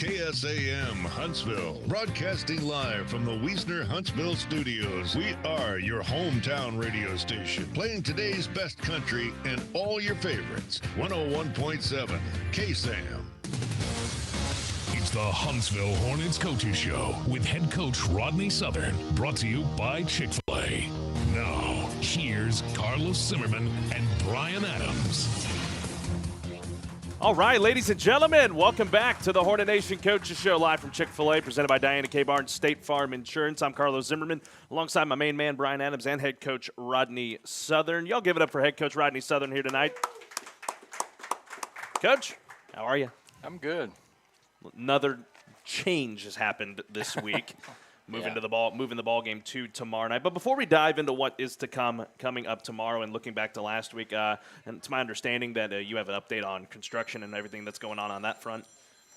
KSAM Huntsville, broadcasting live from the Wiesner Huntsville studios. We are your hometown radio station, playing today's best country and all your favorites. 101.7 KSAM. It's the Huntsville Hornets Coaches Show with head coach Rodney Southern, brought to you by Chick-fil-a. Now, here's Carlos Zimmerman and Brian Adams. All right, ladies and gentlemen, welcome back to the Hornet Nation Coaches Show, live from Chick-fil-A, presented by Diana K. Barnes State Farm Insurance. I'm Carlos Zimmerman, alongside my main man, Brian Adams, and head coach Rodney Southern. Y'all give it up for head coach Rodney Southern here tonight. Coach, how are you? I'm good. Another change has happened this week. Moving the ball game to tomorrow night. But before we dive into what is to coming up tomorrow and looking back to last week, and it's my understanding that you have an update on construction and everything that's going on that front.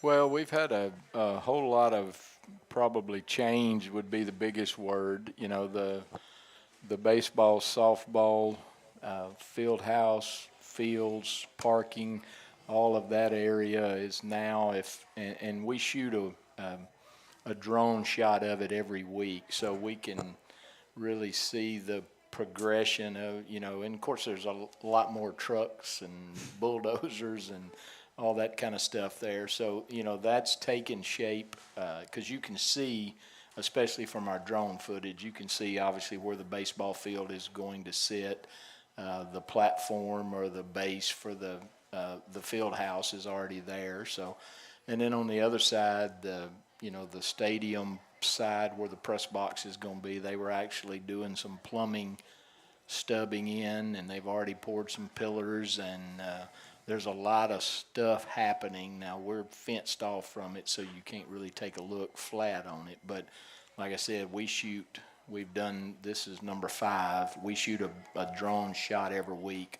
Well, we've had a whole lot of probably change would be the biggest word. You know, the baseball, softball, field house, fields, parking, all of that area is now and we shoot a drone shot of it every week, so we can really see the progression of, and of course there's a lot more trucks and bulldozers and all that kind of stuff there. So, that's taken shape because you can see, especially from our drone footage, you can see obviously where the baseball field is going to sit. The platform or the base for the field house is already there. So, and then on the other side, the stadium side where the press box is going to be, they were actually doing some plumbing stubbing in, and they've already poured some pillars, and there's a lot of stuff happening. Now, we're fenced off from it, so you can't really take a look flat on it. But like I said, this is number 5. We shoot a drone shot every week,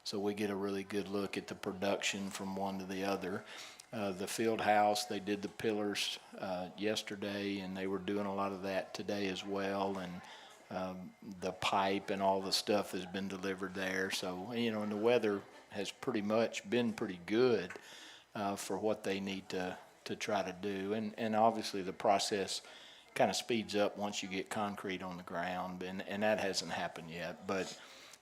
so we get a really good look at the production from one to the other. The field house, they did the pillars yesterday, and they were doing a lot of that today as well. And the pipe and all the stuff has been delivered there. So, and the weather has pretty much been pretty good for what they need to try to do. And obviously the process kind of speeds up once you get concrete on the ground, and that hasn't happened yet. But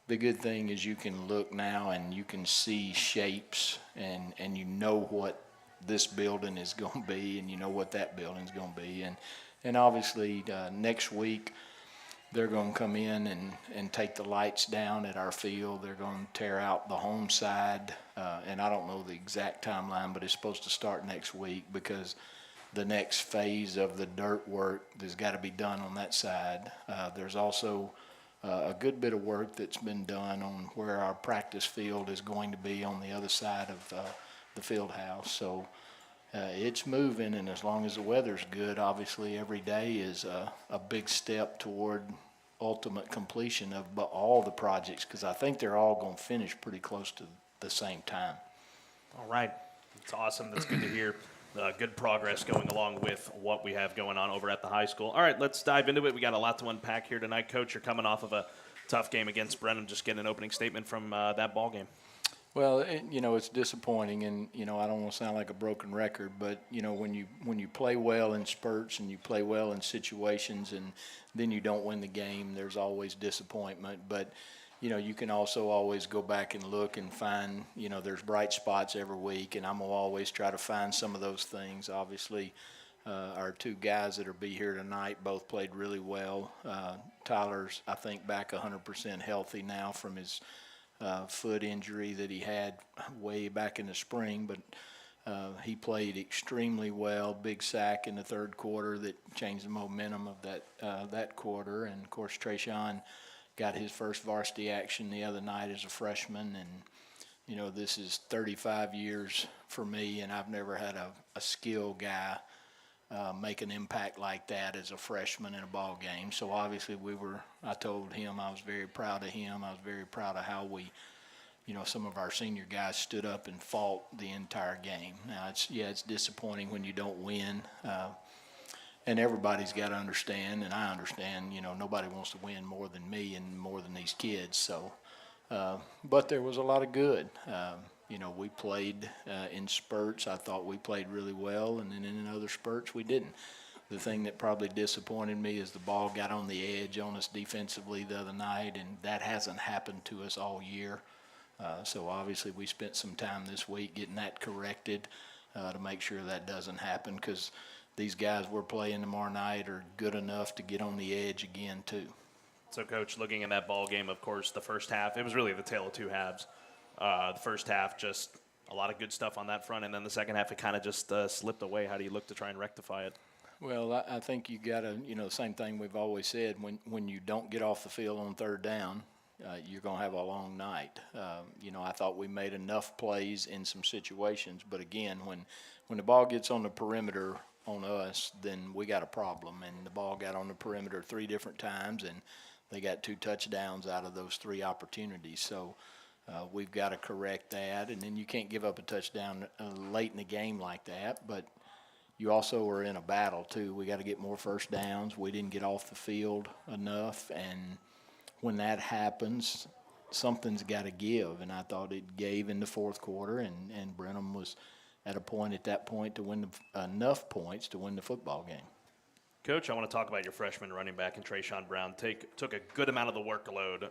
the good thing is you can look now and you can see shapes, and you know what this building is going to be, and you know what that building is going to be. And obviously next week they're going to come in and take the lights down at our field. They're going to tear out the home side, and I don't know the exact timeline, but it's supposed to start next week because the next phase of the dirt work has got to be done on that side. There's also a good bit of work that's been done on where our practice field is going to be on the other side of the field house. So it's moving, and as long as the weather's good, obviously every day is a big step toward ultimate completion of all the projects, because I think they're all going to finish pretty close to the same time. All right. It's awesome. That's good to hear. Good progress going along with what we have going on over at the high school. All right, let's dive into it. We got a lot to unpack here tonight. Coach, you're coming off of a tough game against Brenham. Just get an opening statement from that ball game. Well, it's disappointing, and, I don't want to sound like a broken record, but, when you play well in spurts and you play well in situations and then you don't win the game, there's always disappointment. But, you can also always go back and look and find, there's bright spots every week, and I'm going to always try to find some of those things. Obviously, our 2 guys that will be here tonight both played really well. Tyler's, I think, back 100% healthy now from his foot injury that he had way back in the spring, but he played extremely well. Big sack in the third quarter that changed the momentum of that quarter. And of course, Trayshawn got his first varsity action the other night as a freshman, and this is 35 years for me, and I've never had a skill guy make an impact like that as a freshman in a ball game. So obviously I told him I was very proud of him. I was very proud of how we, some of our senior guys stood up and fought the entire game. Now it's disappointing when you don't win. And everybody's got to understand, and I understand, nobody wants to win more than me and more than these kids. So, but there was a lot of good. We played in spurts. I thought we played really well, and then in other spurts we didn't. The thing that probably disappointed me is the ball got on the edge on us defensively the other night, and that hasn't happened to us all year. So obviously we spent some time this week getting that corrected to make sure that doesn't happen, because these guys we're playing tomorrow night are good enough to get on the edge again too. So, Coach, looking at that ball game, of course, the first half, it was really the tale of two halves. The first half, just a lot of good stuff on that front, and then the second half, it kind of just slipped away. How do you look to try and rectify it? Well, I think you got to, the same thing we've always said, when you don't get off the field on third down, you're going to have a long night. I thought we made enough plays in some situations, but again, when the ball gets on the perimeter on us, then we got a problem. And the ball got on the perimeter 3 different times, and they got 2 touchdowns out of those 3 opportunities. So we've got to correct that, and then you can't give up a touchdown late in the game like that, but you also are in a battle too. We got to get more first downs. We didn't get off the field enough, and when that happens, something's got to give. And I thought it gave in the fourth quarter, and Brenham was at a point at that point to win enough points to win the football game. Coach, I want to talk about your freshman running back, and Trayshawn Brown took a good amount of the workload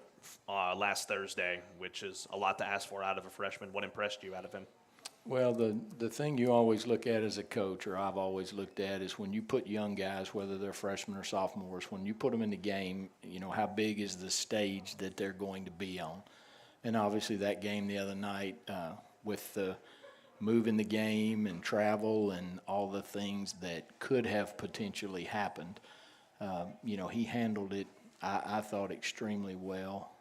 last Thursday, which is a lot to ask for out of a freshman. What impressed you out of him? Well, the thing you always look at as a coach, or I've always looked at, is when you put young guys, whether they're freshmen or sophomores, when you put them in the game, how big is the stage that they're going to be on? And obviously that game the other night with the move in the game and travel and all the things that could have potentially happened, he handled it, I thought, extremely well.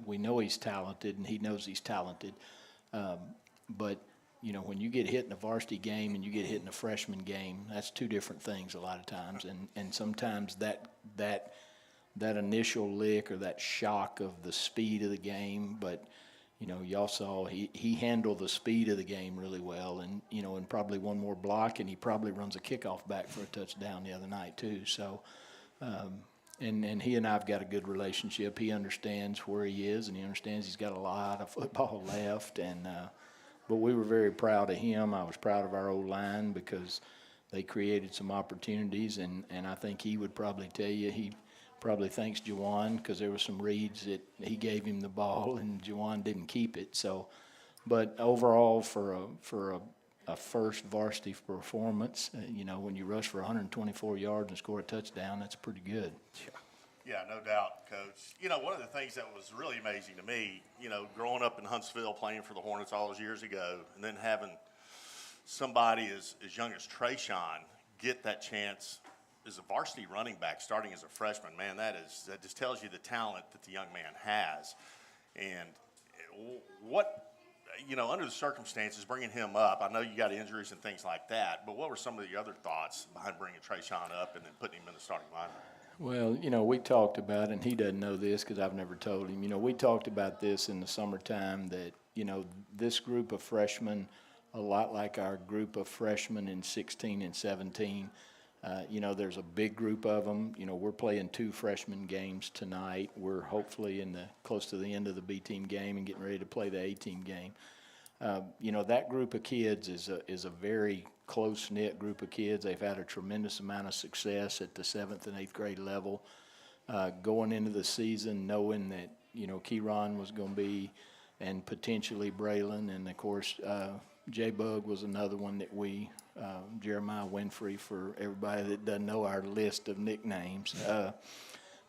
We know he's talented, and he knows he's talented, but when you get hit in a varsity game and you get hit in a freshman game, that's 2 different things a lot of times. And sometimes that initial lick or that shock of the speed of the game, but, y'all saw he handled the speed of the game really well, and, and probably one more block, and he probably runs a kickoff back for a touchdown the other night too. So, and he and I have got a good relationship. He understands where he is, and he understands he's got a lot of football left, and but we were very proud of him. I was proud of our O-line because they created some opportunities, and I think he would probably tell you he probably thanks Juwan, because there were some reads that he gave him the ball and Juwan didn't keep it. So, but overall for a first varsity performance, when you rush for 124 yards and score a touchdown, that's pretty good. Yeah, no doubt, Coach. One of the things that was really amazing to me, growing up in Huntsville, playing for the Hornets all those years ago, and then having somebody as young as Trayshawn get that chance as a varsity running back, starting as a freshman, man, that just tells you the talent that the young man has. And what, under the circumstances, bringing him up, I know you got injuries and things like that, but what were some of the other thoughts behind bringing Trayshawn up and then putting him in the starting lineup? Well, we talked about, and he doesn't know this because I've never told him, we talked about this in the summertime that, this group of freshmen, a lot like our group of freshmen in 16 and 17, there's a big group of them. We're playing 2 freshman games tonight. We're hopefully close to the end of the B-team game and getting ready to play the A-team game. That group of kids is a very close-knit group of kids. They've had a tremendous amount of success at the 7th and 8th grade level. Going into the season, knowing that, Kieran was going to be, and potentially Braylon, and of course, J-Bug was another one that Jeremiah Winfrey, for everybody that doesn't know our list of nicknames.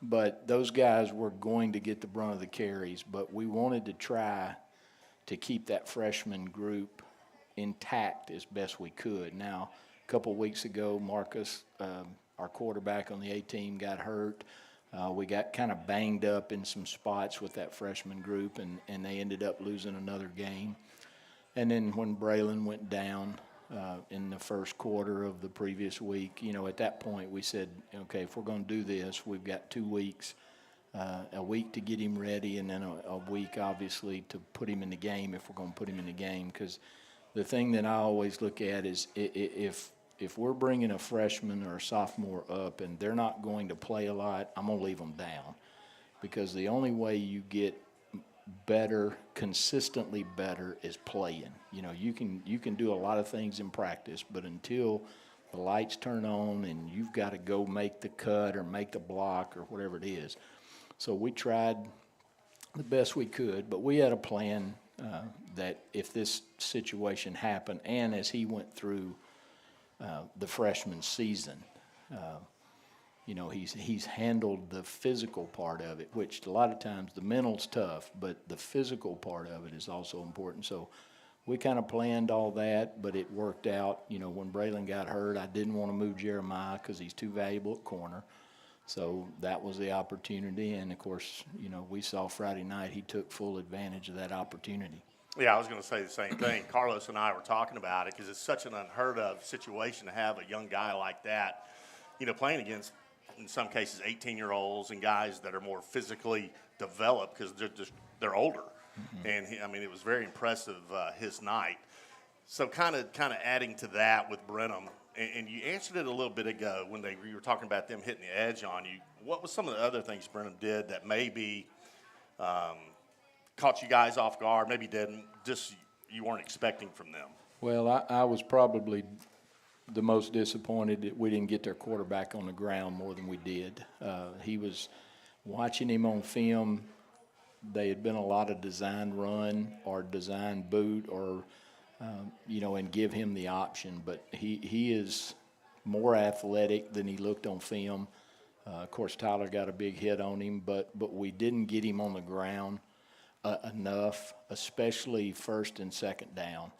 But those guys were going to get the brunt of the carries, but we wanted to try to keep that freshman group intact as best we could. Now, a couple weeks ago, Marcus, our quarterback on the A-team, got hurt. We got kind of banged up in some spots with that freshman group, and they ended up losing another game. And then when Braylon went down in the first quarter of the previous week, at that point we said, okay, if we're going to do this, we've got 2 weeks, a week to get him ready, and then a week, obviously, to put him in the game if we're going to put him in the game. Because the thing that I always look at is if we're bringing a freshman or a sophomore up and they're not going to play a lot, I'm going to leave them down. Because the only way you get better, consistently better, is playing. You know, you can do a lot of things in practice, but until the lights turn on and you've got to go make the cut or make the block or whatever it is. So we tried the best we could, but we had a plan that if this situation happened, and as he went through the freshman season, you know, he's handled the physical part of it, which a lot of times the mental's tough, but the physical part of it is also important. So we kind of planned all that, but it worked out. You know, when Braylon got hurt, I didn't want to move Jeremiah because he's too valuable at corner. So that was the opportunity, and of course, you know, we saw Friday night he took full advantage of that opportunity. Yeah, I was going to say the same thing. Carlos and I were talking about it because it's such an unheard of situation to have a young guy like that, you know, playing against, in some cases, 18-year-olds and guys that are more physically developed because they're older. Mm-hmm. And it was very impressive his night. So kind of adding to that with Brenham, and you answered it a little bit ago when you were talking about them hitting the edge on you. What was some of the other things Brenham did that maybe caught you guys off guard, maybe didn't, just you weren't expecting from them? Well, I was probably the most disappointed that we didn't get their quarterback on the ground more than we did. He was watching him on film. They had been a lot of design run or design boot or, you know, and give him the option. But he is more athletic than he looked on film. Of course, Tyler got a big hit on him, but we didn't get him on the ground enough, especially first and second down.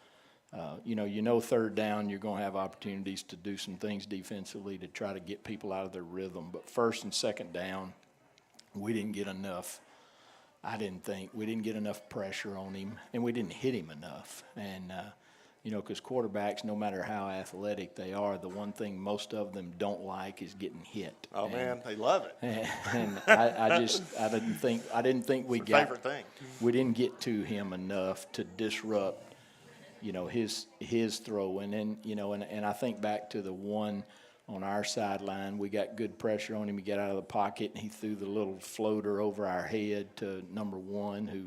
You know, third down, you're going to have opportunities to do some things defensively to try to get people out of their rhythm. But first and second down, we didn't get enough. I didn't think we didn't get enough pressure on him, and we didn't hit him enough. And, you know, because quarterbacks, no matter how athletic they are, the one thing most of them don't like is getting hit. Oh, man, they love it. And I didn't think we got. Favorite thing. We didn't get to him enough to disrupt, you know, his throw. And then, you know, and I think back to the one on our sideline, we got good pressure on him. He got out of the pocket, and he threw the little floater over our head to number one, who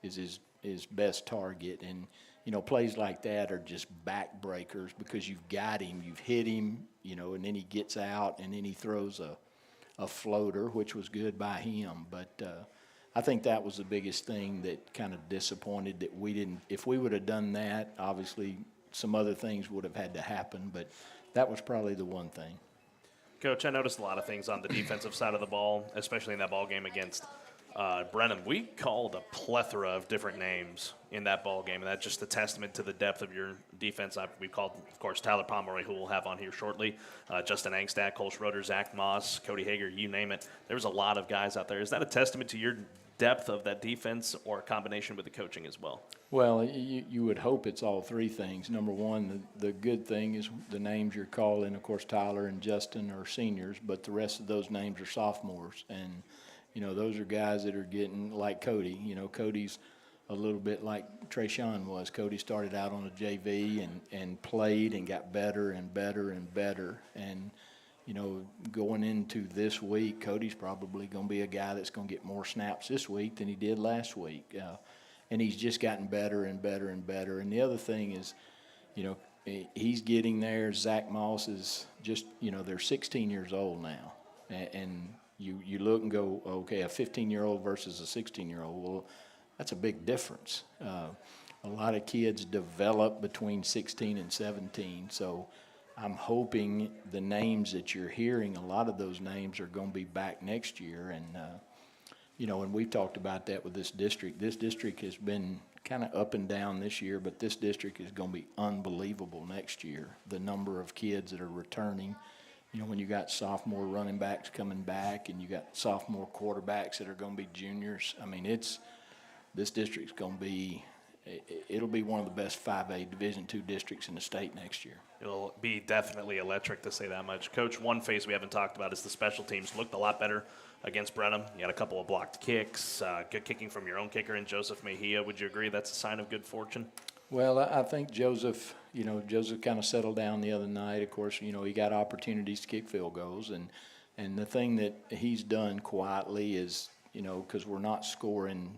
is his best target. And, you know, plays like that are just backbreakers because you've got him, you've hit him, you know, and then he gets out, and then he throws a floater, which was good by him. But I think that was the biggest thing that kind of disappointed that we didn't. If we would have done that, obviously some other things would have had to happen, but that was probably the one thing. Coach, I noticed a lot of things on the defensive side of the ball, especially in that ball game against Brenham. We called a plethora of different names in that ball game, and that's just a testament to the depth of your defense. We called, of course, Tyler Pomeroy, who we'll have on here shortly, Justin Angstadt, Cole Schroeder, Zach Moss, Cody Hager, you name it. There was a lot of guys out there. Is that a testament to your depth of that defense or a combination with the coaching as well? Well, you would hope it's all three things. Number one, the good thing is the names you're calling. Of course, Tyler and Justin are seniors, but the rest of those names are sophomores. And, you know, those are guys that are getting, like Cody. You know, Cody's a little bit like Trayshawn was. Cody started out on a JV and played and got better and better and better. And, you know, going into this week, Cody's probably going to be a guy that's going to get more snaps this week than he did last week. And he's just gotten better and better and better. And the other thing is, you know, he's getting there. Zach Moss is just, you know, they're 16 years old now. And you look and go, okay, a 15-year-old versus a 16-year-old. Well, that's a big difference. A lot of kids develop between 16 and 17. So I'm hoping the names that you're hearing, a lot of those names are going to be back next year. And, you know, and we've talked about that with this district. This district has been kind of up and down this year, but this district is going to be unbelievable next year. The number of kids that are returning. You know, when you got sophomore running backs coming back and you got sophomore quarterbacks that are going to be juniors, I mean, this district's going to be – it'll be one of the best 5A Division II districts in the state next year. It'll be definitely electric, to say that much. Coach, one phase we haven't talked about is the special teams. Looked a lot better against Brenham. You had a couple of blocked kicks, good kicking from your own kicker in Joseph Mejia. Would you agree that's a sign of good fortune? Well, I think Joseph kind of settled down the other night. Of course, you know, he got opportunities to kick field goals. And the thing that he's done quietly is, you know, because we're not scoring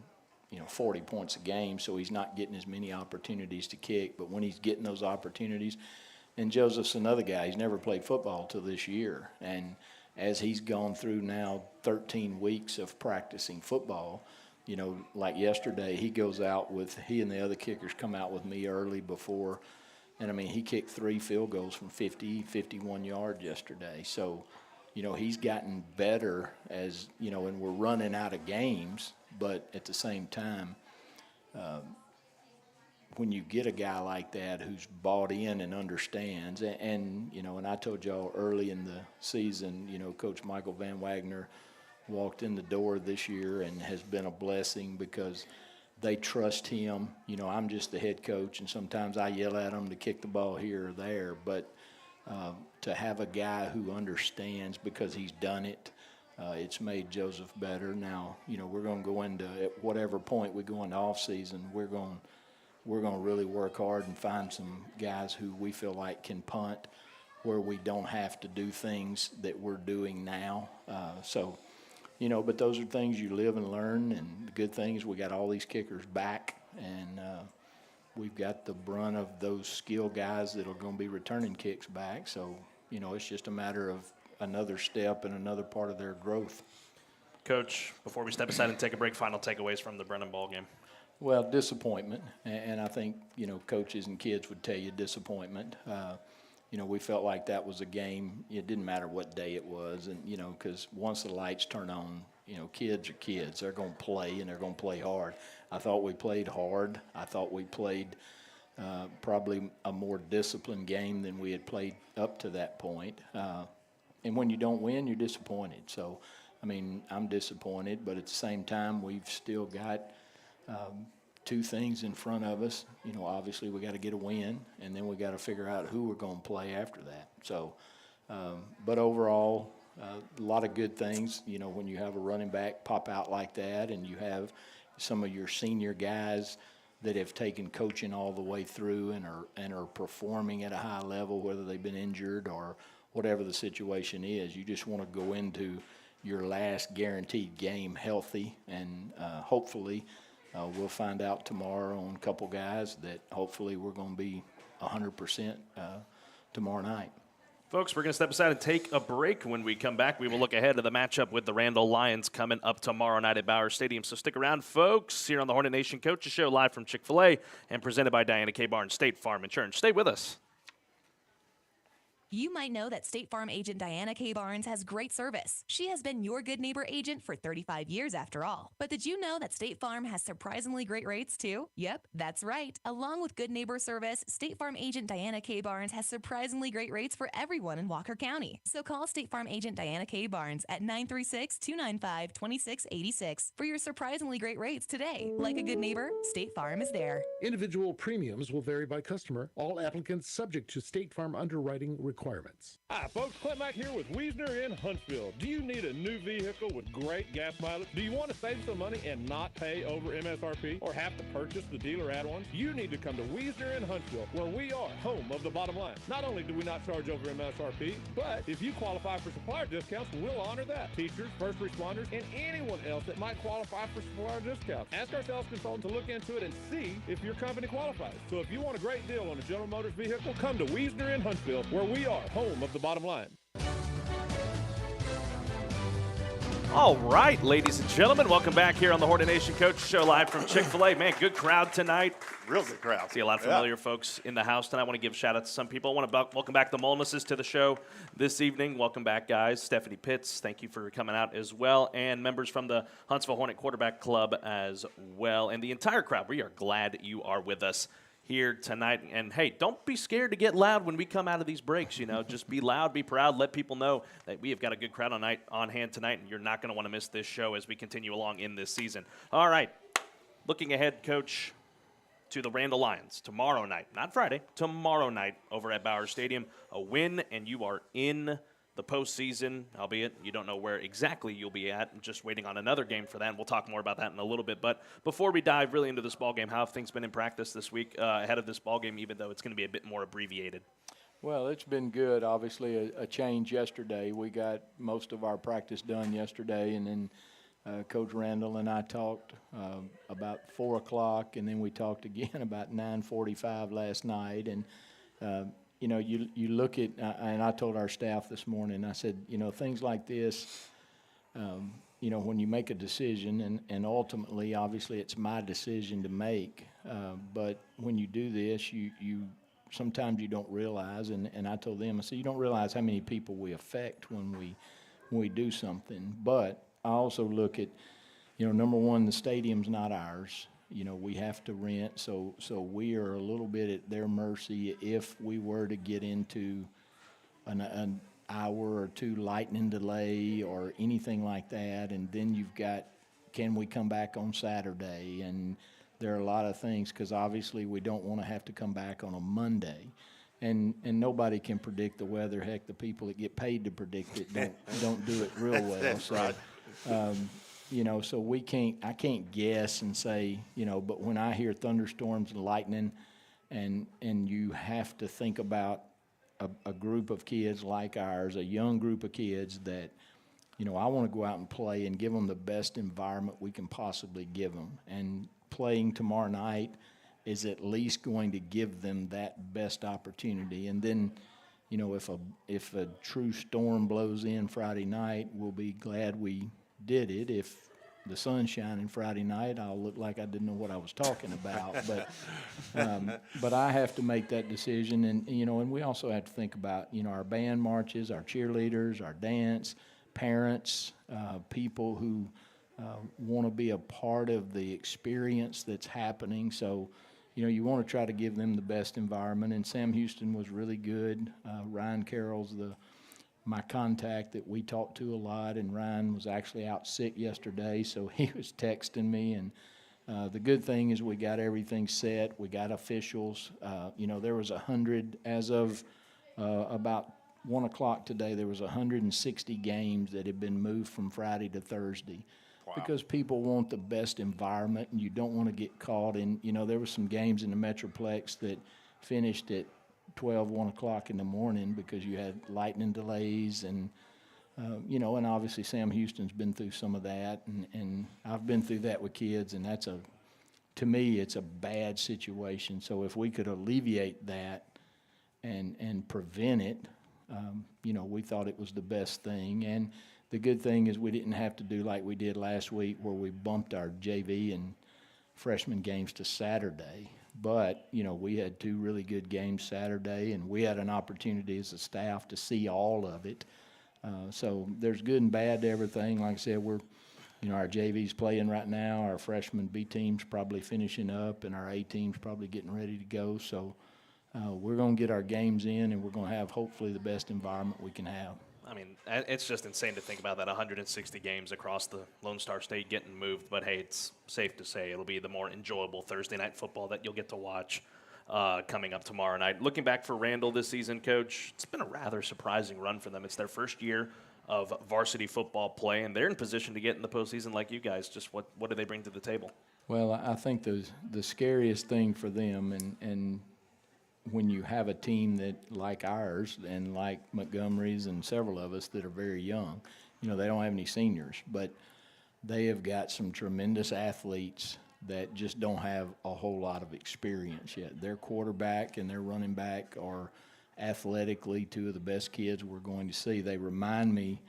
40 points a game, so he's not getting as many opportunities to kick. But when he's getting those opportunities, and Joseph's another guy, he's never played football till this year. And as he's gone through now 13 weeks of practicing football, like yesterday, he and the other kickers come out with me early before. And, he kicked 3 field goals from 50, 51 yards yesterday. So, he's gotten better as, and we're running out of games. But at the same time, when you get a guy like that who's bought in and understands, and I told y'all early in the season, Coach Michael Van Wagner walked in the door this year and has been a blessing because they trust him. I'm just the head coach, and sometimes I yell at them to kick the ball here or there, but to have a guy who understands because he's done it, it's made Joseph better. Now, we're going to go into, at whatever point we go into off season, we're going to really work hard and find some guys who we feel like can punt where we don't have to do things that we're doing now. But those are things you live and learn, and the good thing is we got all these kickers back, and we've got the brunt of those skill guys that are going to be returning kicks back. So, it's just a matter of another step and another part of their growth. Coach, before we step aside and take a break, final takeaways from the Brennan ball game. Well, disappointment, and I think, coaches and kids would tell you disappointment. We felt like that was a game. It didn't matter what day it was, and, because once the lights turn on, kids are kids. They're going to play, and they're going to play hard. I thought we played hard. I thought we played probably a more disciplined game than we had played up to that point. And when you don't win, you're disappointed. So, I'm disappointed, but at the same time, we've still got two things in front of us. Obviously we got to get a win, and then we got to figure out who we're going to play after that. So, but overall, a lot of good things. When you have a running back pop out like that, and you have some of your senior guys that have taken coaching all the way through and are performing at a high level, whether they've been injured or whatever the situation is. You just want to go into your last guaranteed game healthy, and hopefully we'll find out tomorrow on a couple guys that hopefully we're going to be 100% tomorrow night. Folks, we're going to step aside and take a break. When we come back, we will look ahead to the matchup with the Randall Lions coming up tomorrow night at Bauer Stadium. So stick around, folks, here on the Hornet Nation Coaches Show, live from Chick-fil-a and presented by Diana K. Barnes, State Farm Insurance. Stay with us. You might know that State Farm agent Diana K. Barnes has great service. She has been your good neighbor agent for 35 years after all. But did you know that State Farm has surprisingly great rates too? Yep, that's right. Along with good neighbor service, State Farm agent Diana K. Barnes has surprisingly great rates for everyone in Walker County. So call State Farm agent Diana K. Barnes at 936-295-2686 for your surprisingly great rates today. Like a good neighbor, State Farm is there. Individual premiums will vary by customer. All applicants subject to State Farm underwriting requirements. Hi, folks. Clint Mack here with Wiesner in Huntsville. Do you need a new vehicle with great gas mileage? Do you want to save some money and not pay over MSRP or have to purchase the dealer add-ons? You need to come to Wiesner in Huntsville, where we are home of the bottom line. Not only do we not charge over MSRP, but if you qualify for supplier discounts, we'll honor that. Teachers, first responders, and anyone else that might qualify for supplier discounts. Ask our sales consultant to look into it and see if your company qualifies. So if you want a great deal on a General Motors vehicle, come to Wiesner in Huntsville, where we are home of the bottom line. All right, ladies and gentlemen, welcome back here on the Hornet Nation Coach Show, live from Chick-fil-A. Man, good crowd tonight. Real good crowd. See a lot of familiar folks in the house tonight. I want to give a shout out to some people. I want to welcome back the Molnuses to the show this evening. Welcome back, guys. Stephanie Pitts, thank you for coming out as well. And members from the Huntsville Hornet Quarterback Club as well. And the entire crowd, we are glad you are with us here tonight. And hey, don't be scared to get loud when we come out of these breaks. Just be loud, be proud, let people know that we have got a good crowd on hand tonight, and you're not going to want to miss this show as we continue along in this season. All right, looking ahead, Coach, to the Randall Lions tomorrow night, not Friday, tomorrow night over at Bauer Stadium. A win, and you are in the postseason, albeit you don't know where exactly you'll be at, and just waiting on another game for that, and we'll talk more about that in a little bit. But before we dive really into this ball game, how have things been in practice this week ahead of this ball game, even though it's going to be a bit more abbreviated? Well, it's been good. Obviously, a change yesterday. We got most of our practice done yesterday, and then Coach Randall and I talked about 4 o'clock, and then we talked again about 9:45 last night. And you look at, and I told our staff this morning, I said, things like this, when you make a decision, and ultimately, obviously, it's my decision to make, but when you do this, you sometimes you don't realize, and I told them, I said, you don't realize how many people we affect when we do something. But I also look at, number one, the stadium's not ours. We have to rent, so we are a little bit at their mercy if we were to get into an hour or two lightning delay or anything like that. And then you've got, can we come back on Saturday? And there are a lot of things, because obviously we don't want to have to come back on a Monday. And nobody can predict the weather. Heck, the people that get paid to predict it don't do it real well. That's right. So I can't guess and say, but when I hear thunderstorms and lightning, and you have to think about a group of kids like ours, a young group of kids that, I want to go out and play and give them the best environment we can possibly give them. And playing tomorrow night is at least going to give them that best opportunity. And then, if a true storm blows in Friday night, we'll be glad we did it. If the sun's shining Friday night, I'll look like I didn't know what I was talking about. But I have to make that decision, and we also have to think about our band marches, our cheerleaders, our dance, parents, people who want to be a part of the experience that's happening. So, you want to try to give them the best environment. And Sam Houston was really good. Ryan Carroll's my contact that we talked to a lot, and Ryan was actually out sick yesterday, so he was texting me. And the good thing is we got everything set. We got officials. There was 100 as of about 1 o'clock today. There was 160 games that had been moved from Friday to Thursday. Wow. Because people want the best environment, and you don't want to get caught in. There were some games in the Metroplex that finished at 1 o'clock in the morning because you had lightning delays, and and obviously Sam Houston's been through some of that, and I've been through that with kids, and to me, it's a bad situation. So if we could alleviate that and prevent it, we thought it was the best thing. And the good thing is we didn't have to do like we did last week, where we bumped our JV and freshman games to Saturday. But, we had 2 really good games Saturday, and we had an opportunity as a staff to see all of it. So there's good and bad to everything. Like I said, our JV's playing right now. Our freshman B team's probably finishing up, and our A team's probably getting ready to go. So we're going to get our games in, and we're going to have hopefully the best environment we can have. I mean, it's just insane to think about that 160 games across the Lone Star State getting moved. But, hey, it's safe to say it'll be the more enjoyable Thursday night football that you'll get to watch coming up tomorrow night. Looking back for Randall this season, Coach, it's been a rather surprising run for them. It's their first year of varsity football play, and they're in position to get in the postseason like you guys. Just what do they bring to the table? Well, I think the scariest thing for them, and when you have a team that like ours and like Montgomery's and several of us that are very young, they don't have any seniors, but they have got some tremendous athletes that just don't have a whole lot of experience yet. Their quarterback and their running back are athletically 2 of the best kids we're going to see. They remind me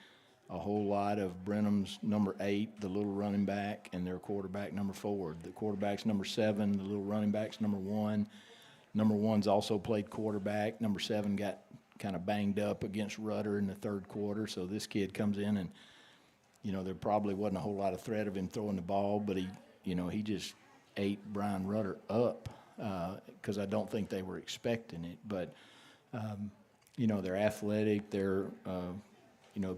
a whole lot of Brenham's number 8, the little running back, and their quarterback number 4. The quarterback's number 7, the little running back's number 1. Number 1's also played quarterback. Number 7 got kind of banged up against Rudder in the 3rd quarter. So this kid comes in, and, there probably wasn't a whole lot of threat of him throwing the ball, but he just ate Brian Rudder up because I don't think they were expecting it. But, they're athletic. They're,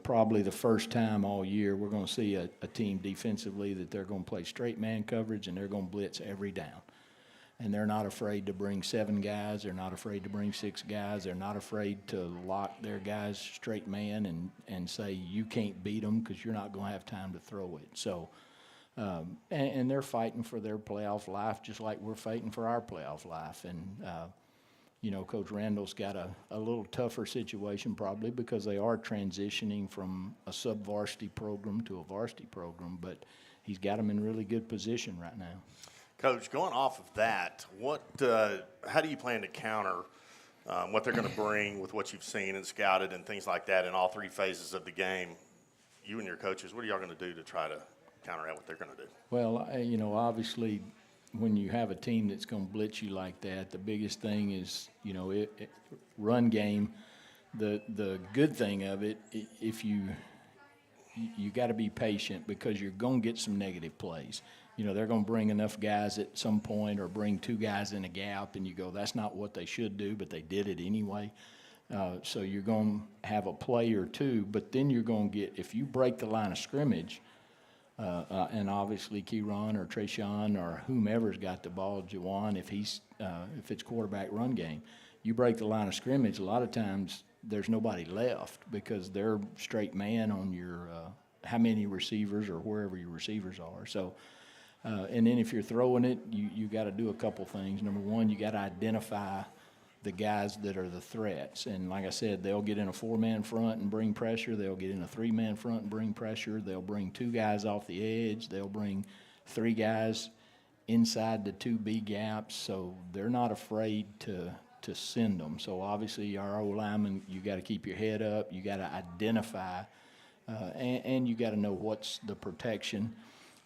probably the first time all year we're going to see a team defensively that they're going to play straight man coverage, and they're going to blitz every down. And they're not afraid to bring 7 guys. They're not afraid to bring 6 guys. They're not afraid to lock their guys straight man and say, you can't beat them because you're not going to have time to throw it. So, and they're fighting for their playoff life just like we're fighting for our playoff life. And Coach Randall's got a little tougher situation probably because they are transitioning from a sub-varsity program to a varsity program, but he's got them in really good position right now. Coach, going off of that, how do you plan to counter what they're going to bring with what you've seen and scouted and things like that in all three phases of the game? You and your coaches, what are y'all going to do to try to counteract what they're going to do? Well, obviously, when you have a team that's going to blitz you like that, the biggest thing is, run game. The good thing of it, if you got to be patient because you're going to get some negative plays. They're going to bring enough guys at some point or bring two guys in a gap, and you go, that's not what they should do, but they did it anyway. So you're going to have a play or two, but then you're going to get, if you break the line of scrimmage, and obviously Keyron or Trayshawn or whomever's got the ball, Jawan, if it's quarterback run game, you break the line of scrimmage, a lot of times there's nobody left because they're straight man on your how many receivers or wherever your receivers are. So, and then if you're throwing it, you got to do a couple things. Number one, you got to identify the guys that are the threats. And like I said, they'll get in a four-man front and bring pressure. They'll get in a three-man front and bring pressure. They'll bring two guys off the edge. They'll bring three guys inside the 2B gaps. So they're not afraid to send them. So obviously our O-lineman, you got to keep your head up. You got to identify, and you got to know what's the protection.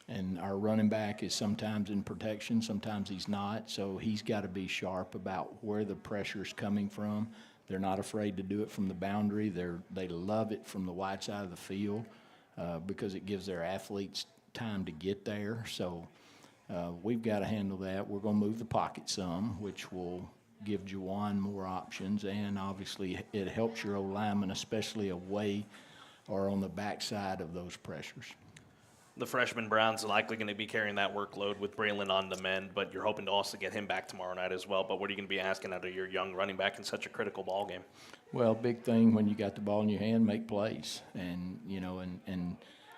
And our running back is sometimes in protection, sometimes he's not. So he's got to be sharp about where the pressure's coming from. They're not afraid to do it from the boundary. They love it from the wide side of the field because it gives their athletes time to get there. So we've got to handle that. We're going to move the pocket some, which will give Juwan more options. And obviously it helps your O-lineman, especially away or on the backside of those pressures. The freshman Brown's likely going to be carrying that workload with Braylon on the mend, but you're hoping to also get him back tomorrow night as well. But what are you going to be asking out of your young running back in such a critical ball game? Well, big thing when you got the ball in your hand, make plays and, and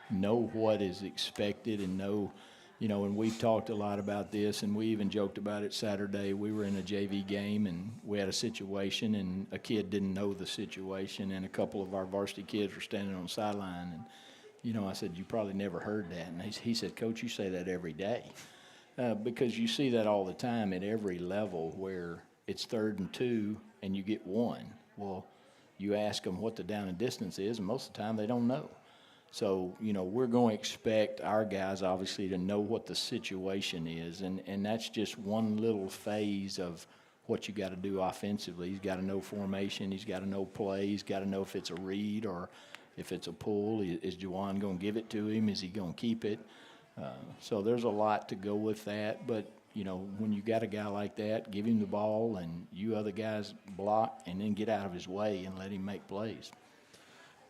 know what is expected and know, and we've talked a lot about this and we even joked about it Saturday. We were in a JV game and we had a situation and a kid didn't know the situation and a couple of our varsity kids were standing on the sideline and, I said, you probably never heard that. And he said, Coach, you say that every day. Because you see that all the time at every level where it's 3rd and 2 and you get 1. Well, you ask them what the down and distance is, and most of the time they don't know. So, we're going to expect our guys, obviously, to know what the situation is. And that's just one little phase of what you got to do offensively. He's got to know formation. He's got to know play. He's got to know if it's a read or if it's a pull. Is Juwan going to give it to him? Is he going to keep it? So there's a lot to go with that. But, when you got a guy like that, give him the ball and you other guys block and then get out of his way and let him make plays.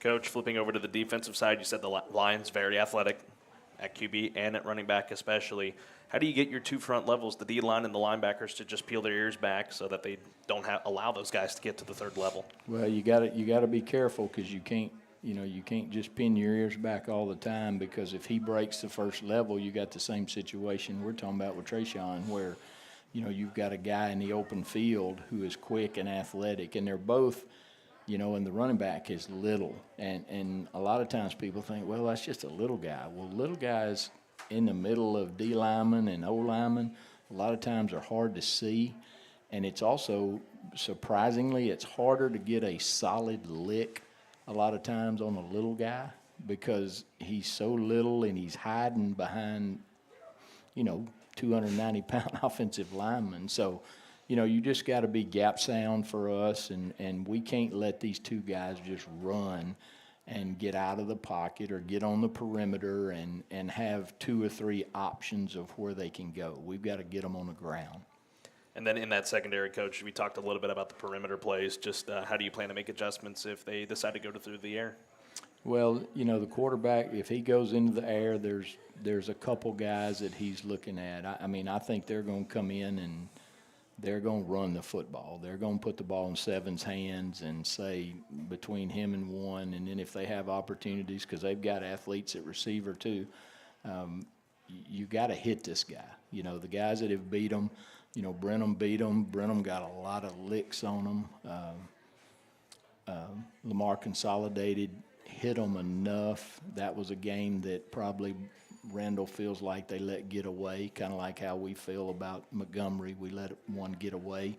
Coach, flipping over to the defensive side, you said the Lions very athletic at QB and at running back especially. How do you get your two front levels, the D-line and the linebackers, to just peel their ears back so that they don't allow those guys to get to the third level? Well, you got to be careful because you can't just pin your ears back all the time because if he breaks the first level, you got the same situation we're talking about with Trayshawn where, you've got a guy in the open field who is quick and athletic, and they're both, and the running back is little. And a lot of times people think, well, that's just a little guy. Well, little guys in the middle of D linemen and O linemen a lot of times are hard to see. And it's also, surprisingly, it's harder to get a solid lick a lot of times on a little guy because he's so little and he's hiding behind, 290-pound offensive linemen. So, you just got to be gap sound for us, and we can't let these two guys just run and get out of the pocket or get on the perimeter and have 2 or 3 options of where they can go. We've got to get them on the ground. And then in that secondary, Coach, we talked a little bit about the perimeter plays. Just how do you plan to make adjustments if they decide to go through the air? Well, the quarterback, if he goes into the air, there's a couple guys that he's looking at. I think they're going to come in and they're going to run the football. They're going to put the ball in Seven's hands and say between him and one, and then if they have opportunities, because they've got athletes at receiver too, you got to hit this guy. The guys that have beat them, Brenham beat them. Brenham got a lot of licks on them. Lamar Consolidated hit them enough. That was a game that probably Randall feels like they let get away, kind of like how we feel about Montgomery. We let one get away,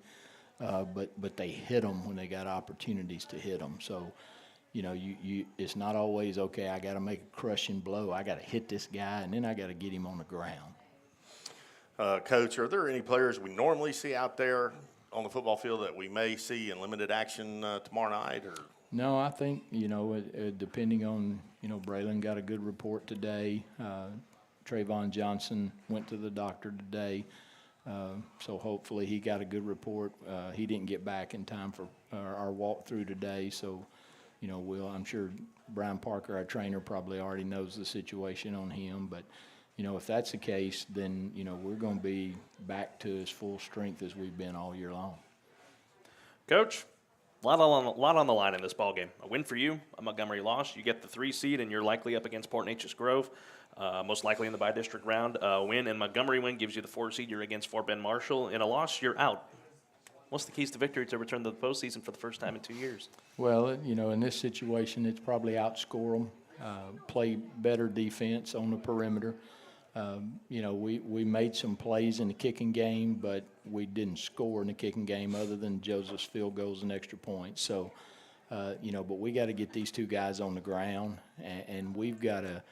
but they hit them when they got opportunities to hit them. So, it's not always, okay, I got to make a crushing blow. I got to hit this guy, and then I got to get him on the ground. Coach, are there any players we normally see out there on the football field that we may see in limited action tomorrow night? Or No, I think, depending on, Braylon got a good report today. Trayvon Johnson went to the doctor today. So hopefully he got a good report. He didn't get back in time for our walkthrough today. So, I'm sure Brian Parker, our trainer, probably already knows the situation on him. But, if that's the case, then, we're going to be back to as full strength as we've been all year long. Coach, a lot on the line in this ball game. A win for you, a Montgomery loss. You get the 3 seed, and you're likely up against Port Neches Grove, most likely in the by-district round. A win and Montgomery win gives you the 4 seed. You're against Fort Bend Marshall. In a loss, you're out. What's the keys to victory to return to the postseason for the first time in 2 years? Well, in this situation, it's probably outscore them, play better defense on the perimeter. We made some plays in the kicking game, but we didn't score in the kicking game other than Joseph's field goals and extra points. So, but we got to get these 2 guys on the ground, and we've got to,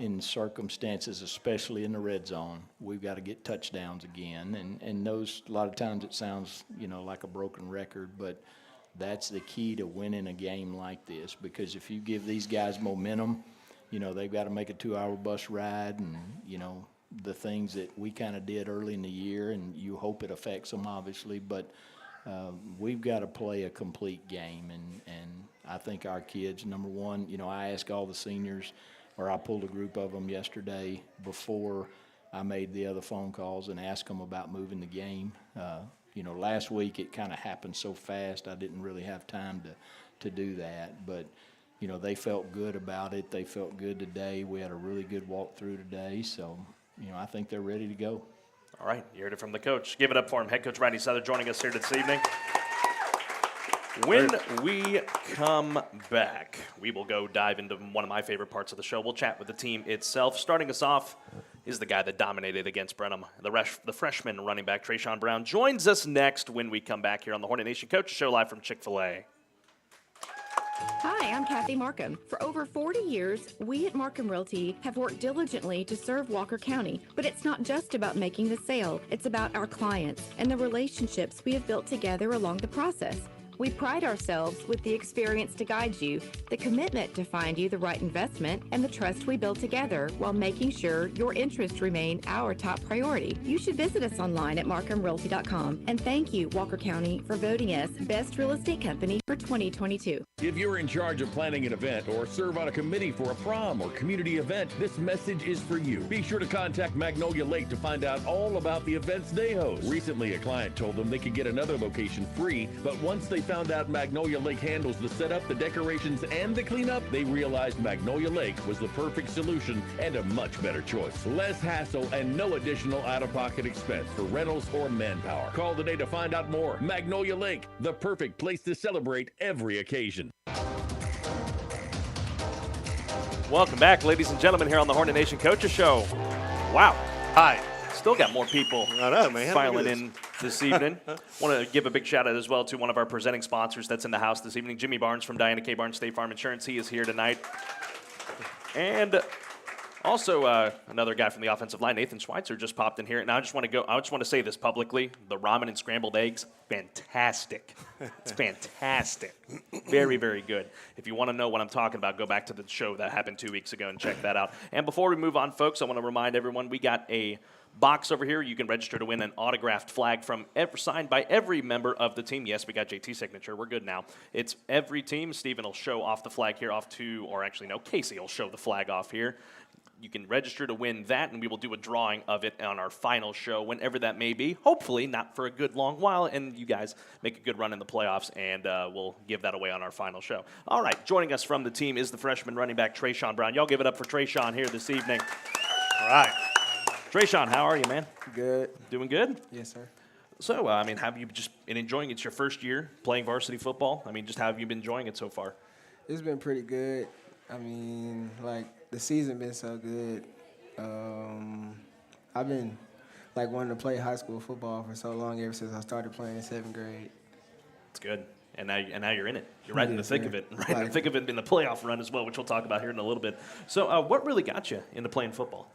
in circumstances, especially in the red zone, we've got to get touchdowns again. And those, a lot of times it sounds, like a broken record, but that's the key to winning a game like this, because if you give these guys momentum, they've got to make a 2-hour bus ride and, the things that we kind of did early in the year, and you hope it affects them, obviously. But we've got to play a complete game. And I think our kids, number one, I asked all the seniors, or I pulled a group of them yesterday before I made the other phone calls and asked them about moving the game. Last week it kind of happened so fast I didn't really have time to do that. But they felt good about it. They felt good today. We had a really good walkthrough today. So, I think they're ready to go. All right, you heard it from the coach. Give it up for him. Head coach Rodney Southern joining us here this evening. When we come back, we will go dive into one of my favorite parts of the show. We'll chat with the team itself. Starting us off is the guy that dominated against Brenham. The freshman running back, Trayshawn Brown, joins us next when we come back here on the Hornet Nation Coach Show live from Chick-fil-A. Hi, I'm Kathy Markham. For over 40 years, we at Markham Realty have worked diligently to serve Walker County. But it's not just about making the sale. It's about our clients and the relationships we have built together along the process. We pride ourselves with the experience to guide you, the commitment to find you the right investment, and the trust we build together while making sure your interests remain our top priority. You should visit us online at markhamrealty.com. And thank you, Walker County, for voting us Best Real Estate Company for 2022. If you're in charge of planning an event or serve on a committee for a prom or community event, this message is for you. Be sure to contact Magnolia Lake to find out all about the events they host. Recently, a client told them they could get another location free, but once they found out Magnolia Lake handles the setup, the decorations, and the cleanup, they realized Magnolia Lake was the perfect solution and a much better choice. Less hassle and no additional out-of-pocket expense for rentals or manpower. Call today to find out more. Magnolia Lake, the perfect place to celebrate every occasion. Welcome back, ladies and gentlemen, here on the Hornet Nation Coaches Show. Wow. Hi. Still got more people I know, man. filing in this evening. Want to give a big shout out as well to one of our presenting sponsors that's in the house this evening, Jimmy Barnes from Diana K. Barnes State Farm Insurance. He is here tonight. And also another guy from the offensive line, Nathan Schweitzer, just popped in here. And I just want to say this publicly. The ramen and scrambled eggs, fantastic. It's fantastic. Very, very good. If you want to know what I'm talking about, go back to the show that happened 2 weeks ago and check that out. And before we move on, folks, I want to remind everyone we got a box over here. You can register to win an autographed flag signed by every member of the team. Yes, we got JT's signature. We're good now. It's every team. Stephen will show off the flag here Casey will show the flag off here. You can register to win that, and we will do a drawing of it on our final show, whenever that may be. Hopefully not for a good long while, and you guys make a good run in the playoffs, and we'll give that away on our final show. All right, joining us from the team is the freshman running back, Trayshawn Brown. Y'all give it up for Trayshawn here this evening. All right. Trayshawn, how are you, man? Good. Doing good? Yes, sir. So, I mean, have you just been enjoying? It's your first year playing varsity football. I mean, just how have you been enjoying it so far? It's been pretty good. I mean, like, the season been so good. I've been, like, wanting to play high school football for so long ever since I started playing in 7th grade. It's good. And now you're in it. You're right in the thick of it. Right in the Like- thick of it in the playoff run as well, which we'll talk about here in a little bit. So, what really got you into playing football?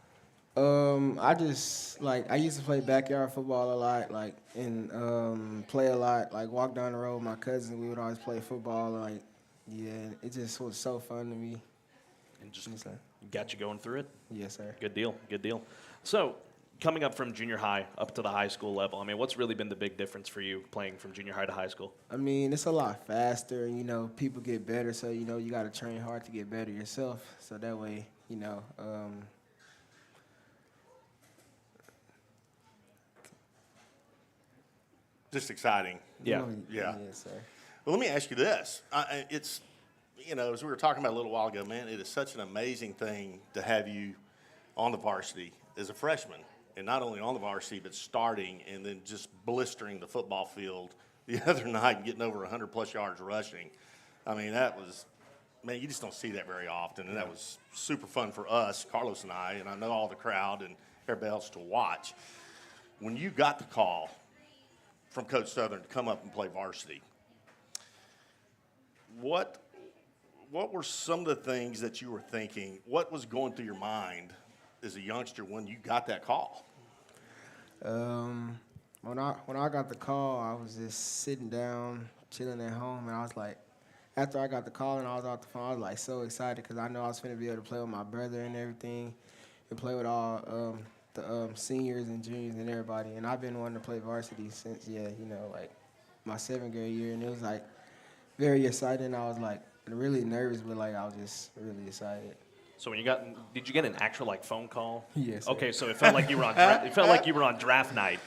I just, like, I used to play backyard football a lot, like, and play a lot, like, walk down the road with my cousins. We would always play football, like, yeah, it just was so fun to me. And just got you going through it? Yes, sir. Good deal. Good deal. So, coming up from junior high up to the high school level, I mean, what's really been the big difference for you playing from junior high to high school? I mean, it's a lot faster, you know, people get better, so, you know, you got to train hard to get better yourself, so that way, you know, Just exciting. Yeah. Yeah. Yes, sir. Well, let me ask you this. It's, you know, as we were talking about a little while ago, man, it is such an amazing thing to have you on the varsity as a freshman. And not only on the varsity, but starting and then just blistering the football field the other night and getting over 100-plus yards rushing. I mean, that was, man, you just don't see that very often. And that was super fun for us, Carlos and I know all the crowd and everybody else to watch. When you got the call from Coach Southern to come up and play varsity, what were some of the things that you were thinking? What was going through your mind as a youngster when you got that call? When I got the call, I was just sitting down, chilling at home, and I was like, after I got the call and I was off the phone, I was like so excited because I know I was going to be able to play with my brother and everything, and play with all the seniors and juniors and everybody. And I've been wanting to play varsity since, like my 7th grade year, and it was like very exciting. I was like really nervous, but like I was just really excited. So when did you get an actual like phone call? Yes. Okay, so it felt like you were on draft night.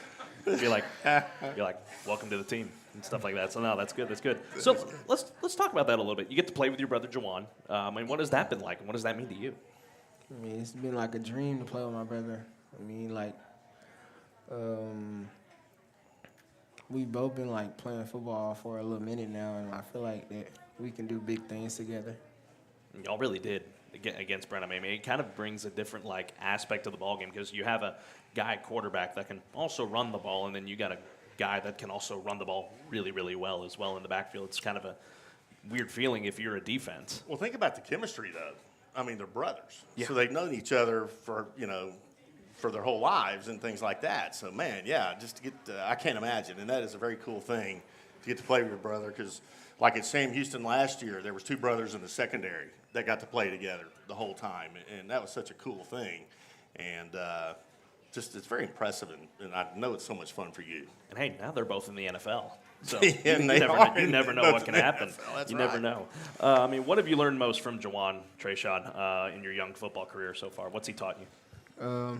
You're like, welcome to the team and stuff like that. So no, that's good. That's good. So let's talk about that a little bit. You get to play with your brother Jawan. And what has that been like? And what does that mean to you? I mean, it's been like a dream to play with my brother. I mean, like, we've both been like playing football for a little minute now, and I feel like that we can do big things together. Y'all really did against Brent. I mean, it kind of brings a different like aspect to the ball game because you have a guy quarterback that can also run the ball, and then you got a guy that can also run the ball really, really well as well in the backfield. It's kind of a weird feeling if you're a defense. Well, think about the chemistry, though. I mean, they're brothers. Yeah. So they've known each other for their whole lives and things like that. So, man, yeah, just to get I can't imagine. And that is a very cool thing to get to play with your brother because, like at Sam Houston last year, there was 2 brothers in the secondary that got to play together the whole time. And that was such a cool thing. And just it's very impressive, and I know it's so much fun for you. And, hey, now they're both in the NFL. So Yeah, you never know what can happen. That's you right. never know. I mean, what have you learned most from Jawan Trayshawn in your young football career so far? What's he taught you?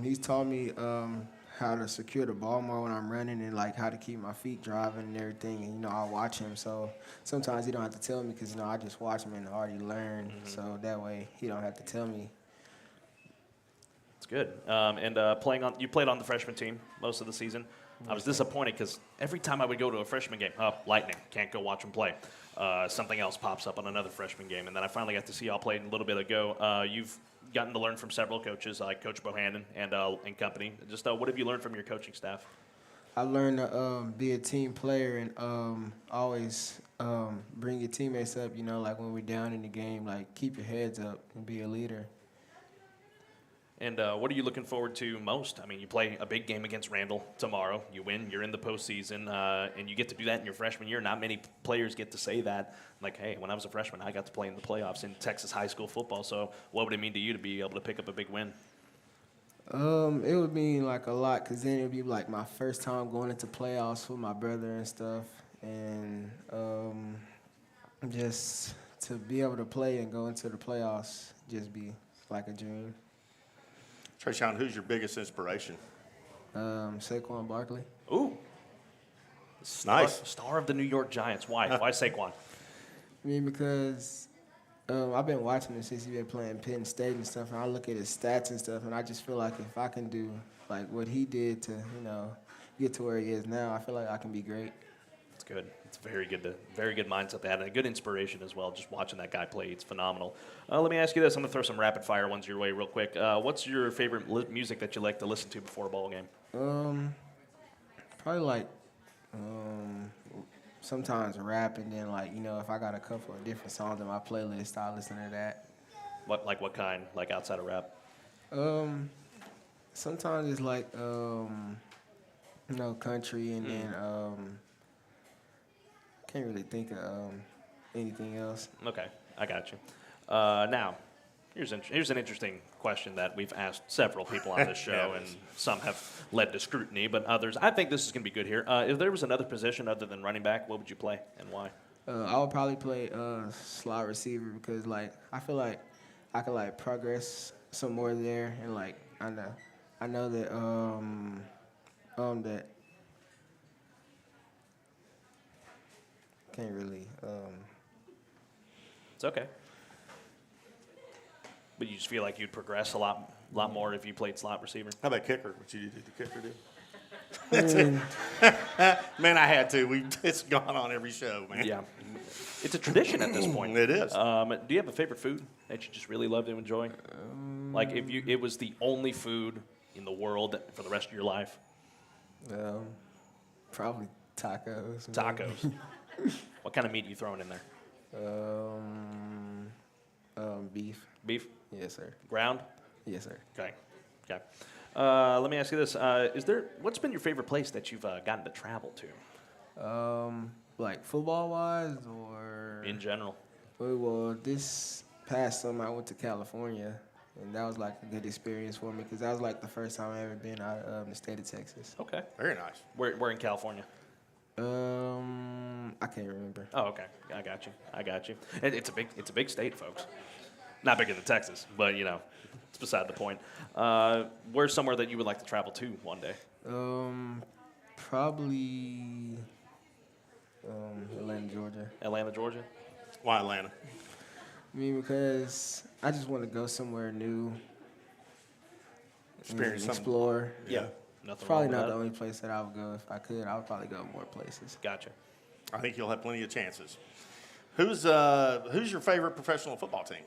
He's taught me how to secure the ball more when I'm running and, like, how to keep my feet driving and everything. And, I watch him. So sometimes he don't have to tell me because, I just watch him and already learn. Mm-hmm. So that way he don't have to tell me. It's good. You played on the freshman team most of the season. I was disappointed because every time I would go to a freshman game, lightning, can't go watch them play. Something else pops up on another freshman game. And then I finally got to see y'all play a little bit ago. You've gotten to learn from several coaches like Coach Bohannon and company. Just what have you learned from your coaching staff? I learned to be a team player and always bring your teammates up, like when we're down in the game, like keep your heads up and be a leader. And what are you looking forward to most? I mean, you play a big game against Randall tomorrow. You win. You're in the postseason, and you get to do that in your freshman year. Not many players get to say that. Like, hey, when I was a freshman, I got to play in the playoffs in Texas high school football. So what would it mean to you to be able to pick up a big win? It would mean like a lot because then it would be like my first time going into playoffs with my brother and stuff. And just to be able to play and go into the playoffs just be like a dream. Trayshawn, who's your biggest inspiration? Saquon Barkley. Ooh. Nice. Star of the New York Giants. Why? Why Saquon? I mean, because I've been watching him since he's been playing Penn State and stuff, and I look at his stats and stuff, and I just feel like if I can do like what he did to, get to where he is now, I feel like I can be great. It's good. It's very good mindset to have, and a good inspiration as well. Just watching that guy play, it's phenomenal. Let me ask you this. I'm going to throw some rapid fire ones your way real quick. What's your favorite music that you like to listen to before a ball game? Probably like sometimes rap, and then like, if I got a couple of different songs in my playlist, I'll listen to that. What kind? Like outside of rap? Sometimes it's like country, and then can't really think of anything else. Okay, I got you. Now, here's an interesting question that we've asked several people on this show, and some have led to scrutiny, but others, I think this is going to be good here. If there was another position other than running back, what would you play and why? I would probably play slot receiver, because like I feel like I could like progress some more there, and like I know that that can't really. It's okay. But you just feel like you'd progress a lot more if you played slot receiver. How about kicker? What you did the kicker do? Man, I had to. It's gone on every show, man. Yeah. It's a tradition at this point. It is. Do you have a favorite food that you just really love to enjoy? Like if it was the only food in the world for the rest of your life? Probably tacos. Tacos. What kind of meat are you throwing in there? Beef. Beef? Yes, sir. Ground? Yes, sir. Okay. Let me ask you this: what's been your favorite place that you've gotten to travel to? Like football-wise, or in general? Well, this past summer I went to California, and that was like a good experience for me, because that was like the first time I ever been out of the state of Texas. Okay. Very nice. Where in California? I can't remember. Oh, okay. I got you. And it's a big state, folks. Not bigger than Texas, but it's beside the point. Where's somewhere that you would like to travel to one day? Probably Atlanta, Georgia. Atlanta, Georgia? Why Atlanta? I mean, because I just want to go somewhere new. Experience and explore. Yeah. It's probably not the only place that I would go. If I could, I would probably go more places. Gotcha. I think you'll have plenty of chances. Who's your favorite professional football team?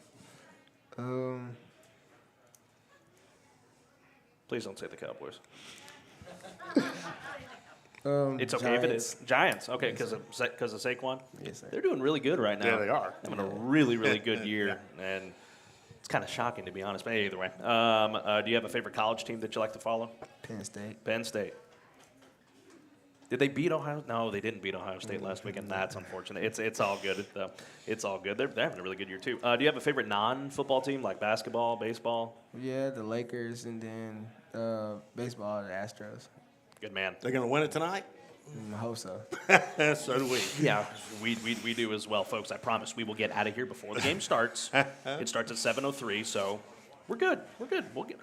Please don't say the Cowboys. It's okay Giants. if it is. Giants. Okay, because of Saquon? Yes, sir. They're doing really good right now. Yeah, they are. Having a really, really good year. And it's kind of shocking, to be honest. But either way. Do you have a favorite college team that you like to follow? Penn State. Penn State. Did they beat Ohio? No, they didn't beat Ohio State last weekend. That's unfortunate. It's all good. It's all good. They're having a really good year, too. Do you have a favorite non-football team, like basketball, baseball? Yeah, the Lakers, and then baseball, the Astros. Good man. They're going to win it tonight? I hope so. So do we. Yeah, we do as well, folks. I promise we will get out of here before the game starts. It starts at 7:03, so we're good.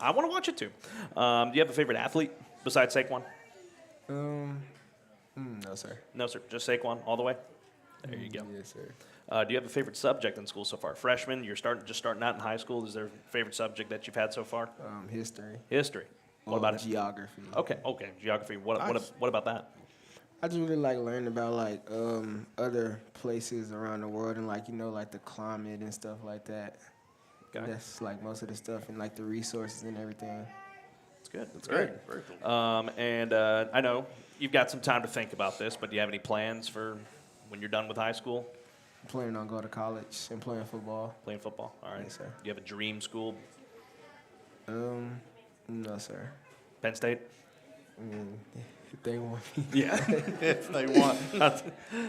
I want to watch it, too. Do you have a favorite athlete besides Saquon? No, sir. No, sir. Just Saquon all the way? There you go. Yes, sir. Do you have a favorite subject in school so far? Freshman, you're starting out in high school. Is there a favorite subject that you've had so far? History. History. What about it? Geography. Okay. Geography. What about that? I just really like learning about like other places around the world, and like like the climate and stuff like that. Okay. That's like most of the stuff, and like the resources and everything. That's good. That's Very, good. very cool. And I know you've got some time to think about this, but do you have any plans for when you're done with high school? I'm planning on going to college and playing football. Playing football. All right. Yes, sir. Do you have a dream school? No, sir. Penn State? If they want me. Yeah. If they want.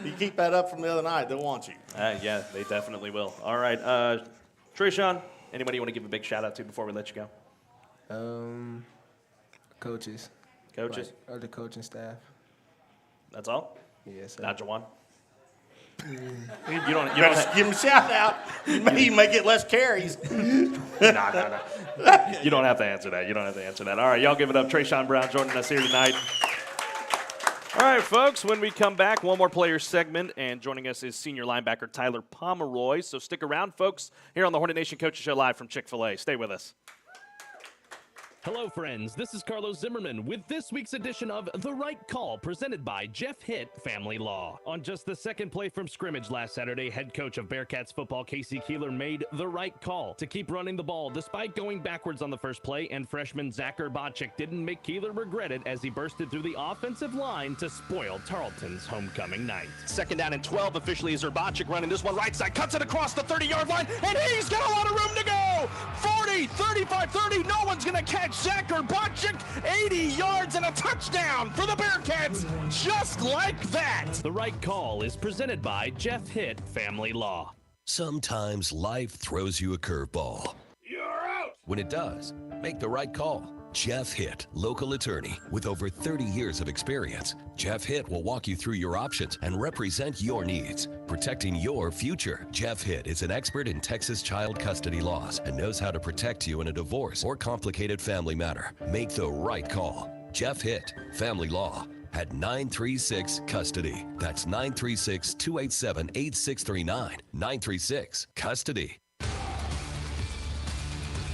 You keep that up from the other night, they'll want you. Yeah, they definitely will. All right. Trayshawn, anybody you want to give a big shout out to before we let you go? Coaches. Coaches? Like other coaching staff. That's all? Yes, sir. Not Jawan? You don't give them a shout out. You may get less carries. No. You don't have to answer that. All right, y'all give it up. Trayshawn Brown joining us here tonight. All right, folks, when we come back, one more player segment, and joining us is senior linebacker Tyler Pomeroy. So stick around, folks, here on the Hornet Nation Coaches Show live from Chick-fil-A. Stay with us. Hello, friends. This is Carlos Zimmerman with this week's edition of The Right Call, presented by Jeff Hitt Family Law. On just the second play from scrimmage last Saturday, head coach of Bearcats football Casey Keeler made the right call to keep running the ball despite going backwards on the first play, and freshman Zachar Botchick didn't make Keeler regret it as he bursted through the offensive line to spoil Tarleton's homecoming night. Second down and 12 officially is Botchick running this one right side, cuts it across the 30-yard line, and he's got a lot of room to go. 40, 35, 30, no one's going to catch Zachar Botchick, 80 yards and a touchdown for the Bearcats, just like that. The Right Call is presented by Jeff Hitt Family Law. Sometimes life throws you a curveball. You're out. When it does, make the right call. Jeff Hitt, local attorney with over 30 years of experience. Jeff Hitt will walk you through your options and represent your needs, protecting your future. Jeff Hitt is an expert in Texas child custody laws and knows how to protect you in a divorce or complicated family matter. Make the right call. Jeff Hitt, Family Law, at 936 Custody. That's 936-287-8639. 936 Custody.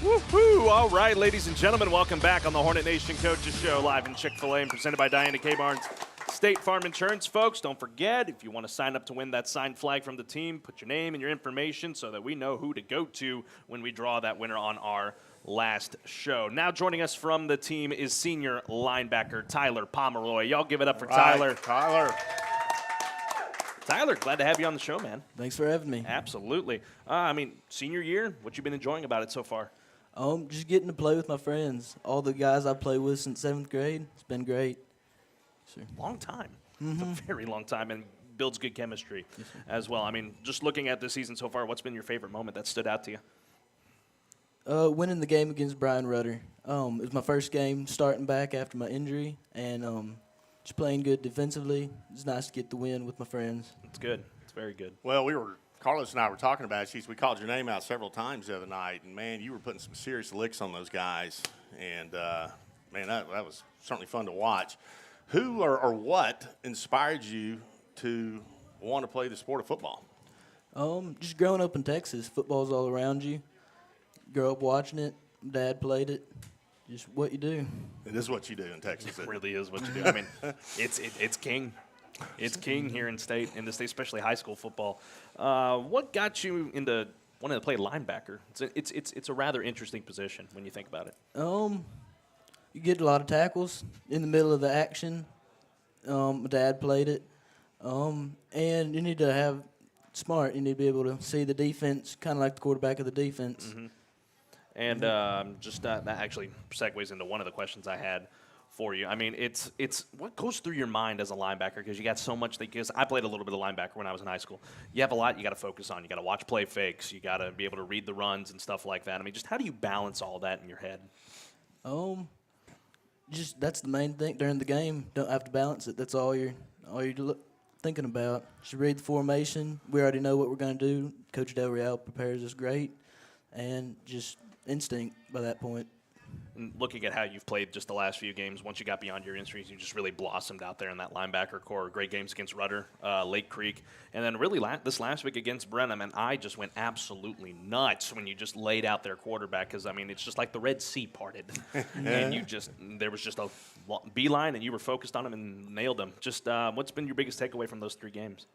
Woohoo! All right, ladies and gentlemen, welcome back on the Hornet Nation Coaches Show, live in Chick-fil-A and presented by Diana K. Barnes State Farm Insurance. Folks, don't forget, if you want to sign up to win that signed flag from the team, put your name and your information so that we know who to go to when we draw that winner on our last show. Now joining us from the team is senior linebacker Tyler Pomeroy. Y'all give it up for Tyler. Tyler, glad to have you on the show, man. Thanks for having me. Absolutely. Senior year, what you been enjoying about it so far? Just getting to play with my friends. All the guys I've played with since 7th grade. It's been great. Sure. Long time. It's a very long time, and builds good chemistry as well. Just looking at this season so far, what's been your favorite moment that stood out to you? Winning the game against Brian Rudder. It was my first game starting back after my injury, and just playing good defensively. It's nice to get the win with my friends. It's good. It's very good. Well, Carlos and I were talking about it. We called your name out several times the other night, and, man, you were putting some serious licks on those guys. And, man, that was certainly fun to watch. Who or what inspired you to want to play the sport of football? Just growing up in Texas, football's all around you. Grow up watching it. Dad played it. Just what you do. It is what you do in Texas. It really is what you do. It's king. It's king here in the state, especially high school football. What got you into wanting to play linebacker? It's a rather interesting position when you think about it. You get a lot of tackles in the middle of the action. My dad played it. And you need to have smart. You need to be able to see the defense, kind of like the quarterback of the defense. Mm-hmm. And that actually segues into one of the questions I had for you. It's what goes through your mind as a linebacker, because you got so much. Because I played a little bit of linebacker when I was in high school. You have a lot you got to focus on. You got to watch play fakes. You got to be able to read the runs and stuff like that. Just how do you balance all that in your head? Just that's the main thing during the game. Don't have to balance it. That's all you're thinking about. Just read the formation. We already know what we're going to do. Coach Del Real prepares us great, and just instinct by that point. And looking at how you've played just the last few games, once you got beyond your injuries, you just really blossomed out there in that linebacker core. Great games against Rudder, Lake Creek, and then really this last week against Brenham. I just went absolutely nuts when you just laid out their quarterback, because it's just like the Red Sea parted, and there was just a beeline, and you were focused on him and nailed him. Just what's been your biggest takeaway from those 3 games?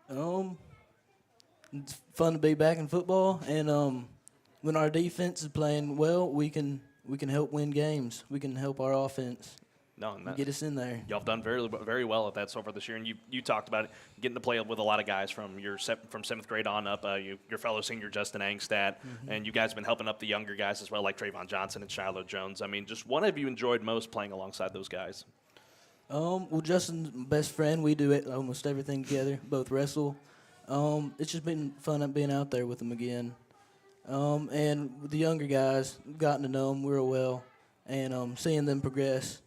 It's fun to be back in football, and when our defense is playing well, we can help win games. We can help our offense. Get us in there. Y'all have done very, very well at that so far this year, and you talked about it, getting to play with a lot of guys from 7th grade on up. Your fellow senior Justin Angstadt, and you guys have been helping up the younger guys as well, like Trayvon Johnson and Shiloh Jones. Just what have you enjoyed most playing alongside those guys? Well, Justin's my best friend. We do almost everything together. Both wrestle. It's just been fun being out there with them again. And with the younger guys, we've gotten to know them real well, and seeing them progress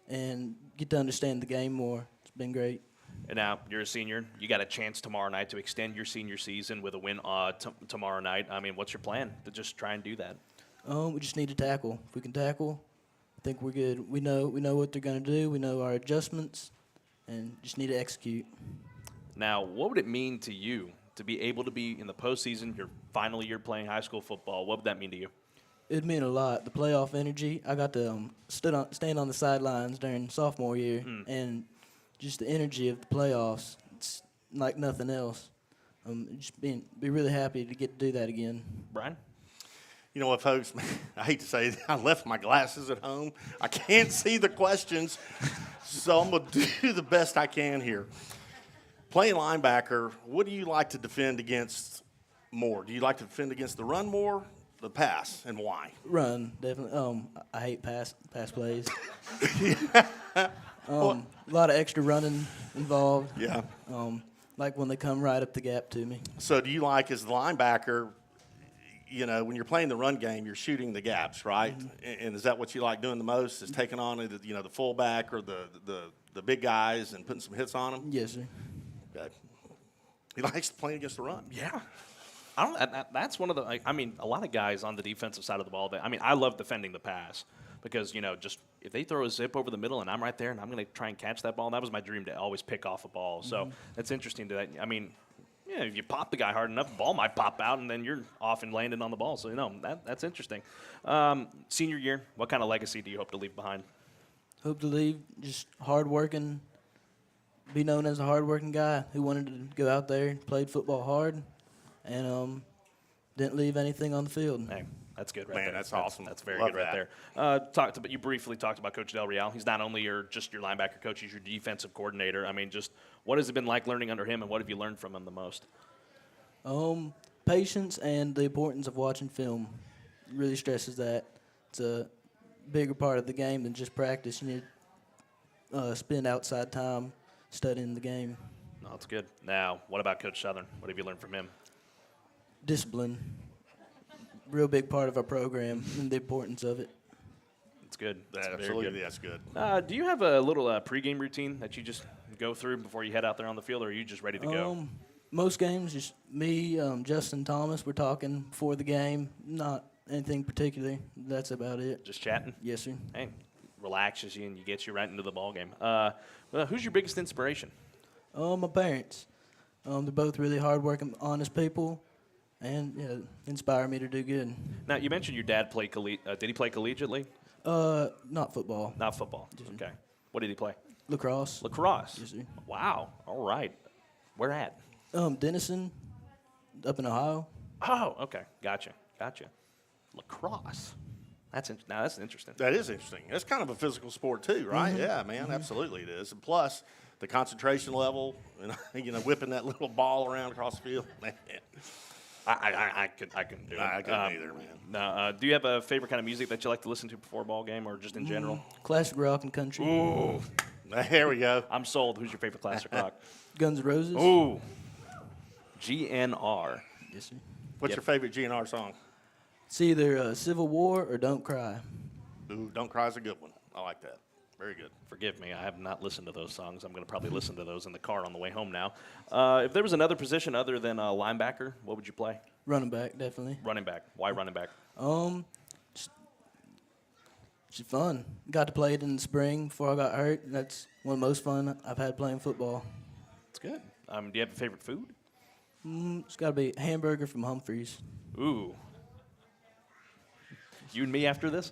and get to understand the game more. It's been great. And now you're a senior. You got a chance tomorrow night to extend your senior season with a win tomorrow night. What's your plan to just try and do that? We just need to tackle. If we can tackle, I think we're good. We know what they're going to do. We know our adjustments, and just need to execute. Now, what would it mean to you to be able to be in the postseason, your final year playing high school football? What would that mean to you? It meant a lot. The playoff energy. I got to stand on the sidelines during sophomore year, and just the energy of the playoffs. It's like nothing else. Just be really happy to get to do that again. Brian? You know what, folks? I hate to say it, I left my glasses at home. I can't see the questions, so I'm going to do the best I can here. Playing linebacker, what do you like to defend against more? Do you like to defend against the run more, the pass, and why? Run, definitely. I hate pass plays. A lot of extra running involved. Yeah. Like when they come right up the gap to me. So do you like, as the linebacker, you know, when you're playing the run game, you're shooting the gaps, right? And is that what you like doing the most, is taking on the, you know, the fullback or the big guys and putting some hits on them? Yes, sir. Okay. He likes playing against the run. Yeah. That's one of the, I mean, a lot of guys on the defensive side of the ball, I love defending the pass because, you know, just if they throw a zip over the middle and I'm right there and I'm going to try and catch that ball, that was my dream, to always pick off a ball. So that's interesting. I mean, yeah, if you pop the guy hard enough, the ball might pop out, and then you're off and landing on the ball. So, you know, that's interesting. Senior year, what kind of legacy do you hope to leave behind? Hope to leave just hard-working, be known as a hard-working guy who wanted to go out there, played football hard, and didn't leave anything on the field. Hey, that's good right Man, there. that's awesome. That's very Love good right that. there. You briefly talked about Coach Del Real. He's not only your linebacker coach, he's your defensive coordinator. I mean, just what has it been like learning under him, and what have you learned from him the most? Patience and the importance of watching film. Really stresses that. It's a bigger part of the game than just practice. You need to spend outside time studying the game. No, that's good. Now, what about Coach Southern? What have you learned from him? Discipline. Real big part of our program and the importance of it. That's good. That's Absolutely, good. that's good. Do you have a little pregame routine that you just go through before you head out there on the field, or are you just ready to go? Most games, just me, Justin Thomas, we're talking before the game. Not anything particular. That's about it. Just chatting? Yes, sir. Hey, relaxes you and you get you right into the ball game. Who's your biggest inspiration? My parents. They're both really hardworking, honest people, and inspire me to do good. Now, you mentioned your dad played did he play collegiately? Not football. Not football. Okay. What did he play? Lacrosse. Lacrosse. Yes, sir. Wow. All right. Where at? Denison, up in Ohio. Oh, okay. Gotcha. Lacrosse. That's interesting. That is interesting. It's kind of a physical sport too, right? Yeah, man, absolutely it is. And plus, the concentration level, and you know, whipping that little ball around across the field, man. I couldn't do it. I couldn't either, man. No, do you have a favorite kind of music that you like to listen to before a ball game, or just in general? Classic rock and country. Ooh, there we go. I'm sold. Who's your favorite classic rock? Guns N' Roses. Ooh, GNR. Yes, sir. What's your favorite GNR song? It's either Civil War or Don't Cry. Ooh, Don't Cry is a good one. I like that. Very good. Forgive me, I have not listened to those songs. I'm going to probably listen to those in the car on the way home now. If there was another position other than linebacker, what would you play? Running back, definitely. Running back. Why running back? Just fun. Got to play it in the spring before I got hurt. That's one of the most fun I've had playing football. That's good. Do you have a favorite food? It's got to be hamburger from Humphreys. Ooh. You and me after this?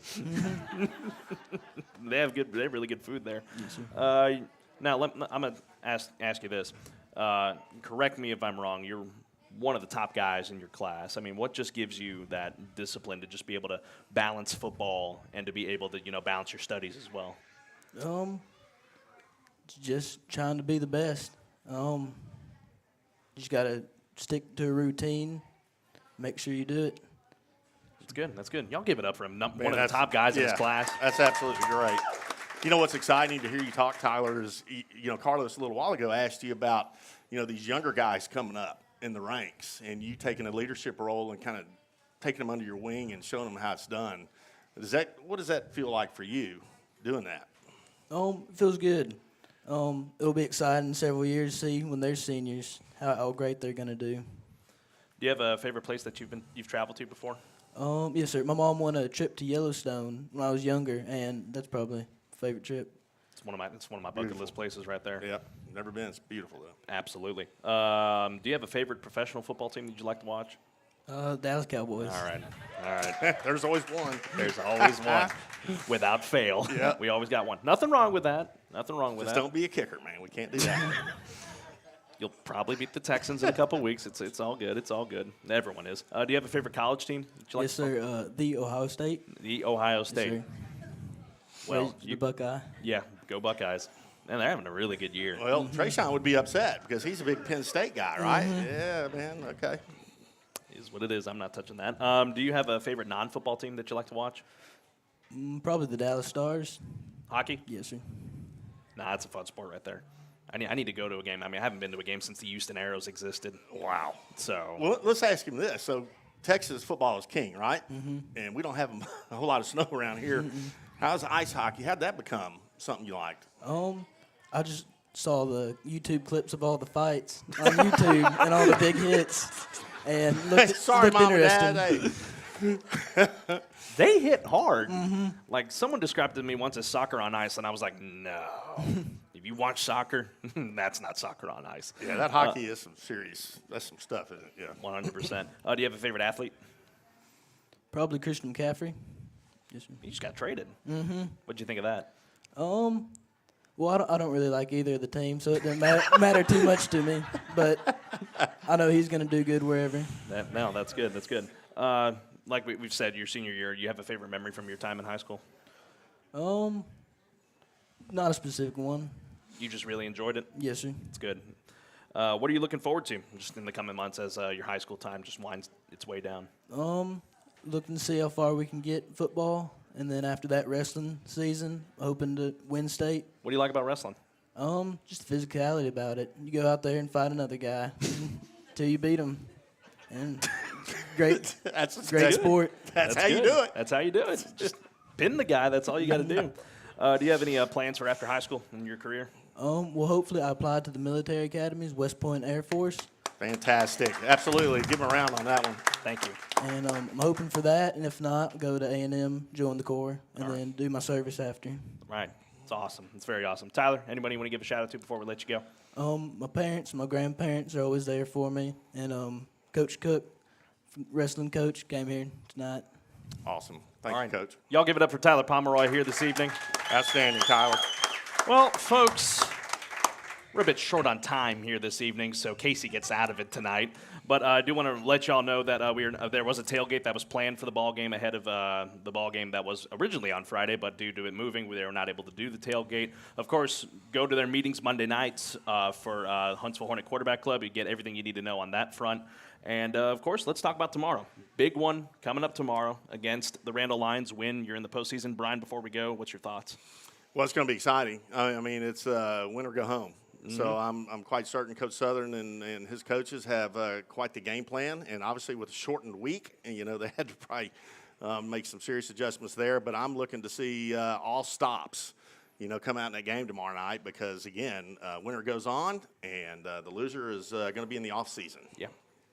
They have really good food there. Yes, sir. Now, I'm going to ask you this. Correct me if I'm wrong. You're one of the top guys in your class. I mean, what just gives you that discipline to just be able to balance football and to be able to, balance your studies as well? Just trying to be the best. Just got to stick to a routine, make sure you do it. That's good. Y'all give it up for him. One of the top guys in his class. That's absolutely great. You know what's exciting to hear you talk, Tyler, is, Carlos a little while ago asked you about, these younger guys coming up in the ranks and you taking a leadership role and kind of taking them under your wing and showing them how it's done. What does that feel like for you, doing that? It feels good. It'll be exciting in several years to see when they're seniors how great they're going to do. Do you have a favorite place that you've traveled to before? Yes, sir. My mom won a trip to Yellowstone when I was younger, and that's probably my favorite trip. It's one of my bucket list places right there. Yep. Never been. It's beautiful, though. Absolutely. Do you have a favorite professional football team that you like to watch? Dallas Cowboys. All right. All right. There's always one. There's always one. Without fail. Yeah. We always got one. Nothing wrong with that. Nothing wrong with Just that. don't be a kicker, man. We can't do that. You'll probably beat the Texans in a couple weeks. It's all good. It's all good. Everyone is. Do you have a favorite college team that you like? Yes, sir. The Ohio State. The Ohio State. Yes, sir. Well, The Buckeye. Yeah, go Buckeyes. And they're having a really good year. Well, Trayshawn would be upset because he's a big Penn State guy, right? Yeah, man. Okay. Is what it is. I'm not touching that. Do you have a favorite non-football team that you like to watch? Probably the Dallas Stars. Hockey? Yes, sir. Nah, that's a fun sport right there. I need to go to a game. I mean, I haven't been to a game since the Houston Aeros existed. Wow. So. Well, let's ask him this. So, Texas football is king, right? And we don't have a whole lot of snow around here. How's ice hockey? How'd that become something you liked? I just saw the YouTube clips of all the fights on YouTube and all the big hits, and looked Mom interesting. and Dad. Hey. They hit hard. Like, someone described to me once as soccer on ice, and I was like, no. If you watch soccer, that's not soccer on ice. Yeah, that hockey is some serious. That's some stuff, isn't it? Yeah. 100%. Do you have a favorite athlete? Probably Christian McCaffrey. Yes, sir. He just got traded. What'd you think of that? Well, I don't really like either of the teams, so it doesn't matter too much to me. But I know he's going to do good wherever. No, that's good. That's good. Like we've said, your senior year, you have a favorite memory from your time in high school? Not a specific one. You just really enjoyed it? Yes, sir. It's good. What are you looking forward to just in the coming months as your high school time just winds its way down? Looking to see how far we can get football, and then after that wrestling season, hoping to win state. What do you like about wrestling? Just the physicality about it. You go out there and fight another guy till you beat him, and great, That's great sport. That's how you do it. That's how you do it. Just pin the guy. That's all you got to do. Do you have any plans for after high school in your career? Well, hopefully I applied to the military academies, West Point Air Force. Fantastic. Absolutely. Give him a round on that one. Thank you. And I'm hoping for that, and if not, go to A&M, join the Corps, and then do my service after. Right. It's awesome. It's very awesome. Tyler, anybody you want to give a shout out to before we let you go? My parents, my grandparents are always there for me, and Coach Cook, wrestling coach, came here tonight. Awesome. Thank you, Coach. Y'all give it up for Tyler Pomeroy here this evening. Outstanding, Tyler. Well, folks, we're a bit short on time here this evening, so Casey gets out of it tonight. But I do want to let y'all know that there was a tailgate that was planned for the ball game ahead of the ball game that was originally on Friday, but due to it moving, they were not able to do the tailgate. Of course, go to their meetings Monday nights for Huntsville Hornet Quarterback Club. You get everything you need to know on that front. And, of course, let's talk about tomorrow. Big one coming up tomorrow against the Randall Lions. Win. You're in the postseason. Brian, before we go, what's your thoughts? Well, it's going to be exciting. I mean, it's win or go home. So I'm quite certain Coach Southern and his coaches have quite the game plan. And obviously with a shortened week, and, they had to probably make some serious adjustments there. But I'm looking to see all stops, come out in that game tomorrow night because, again, winner goes on, and the loser is going to be in the off season. Yeah.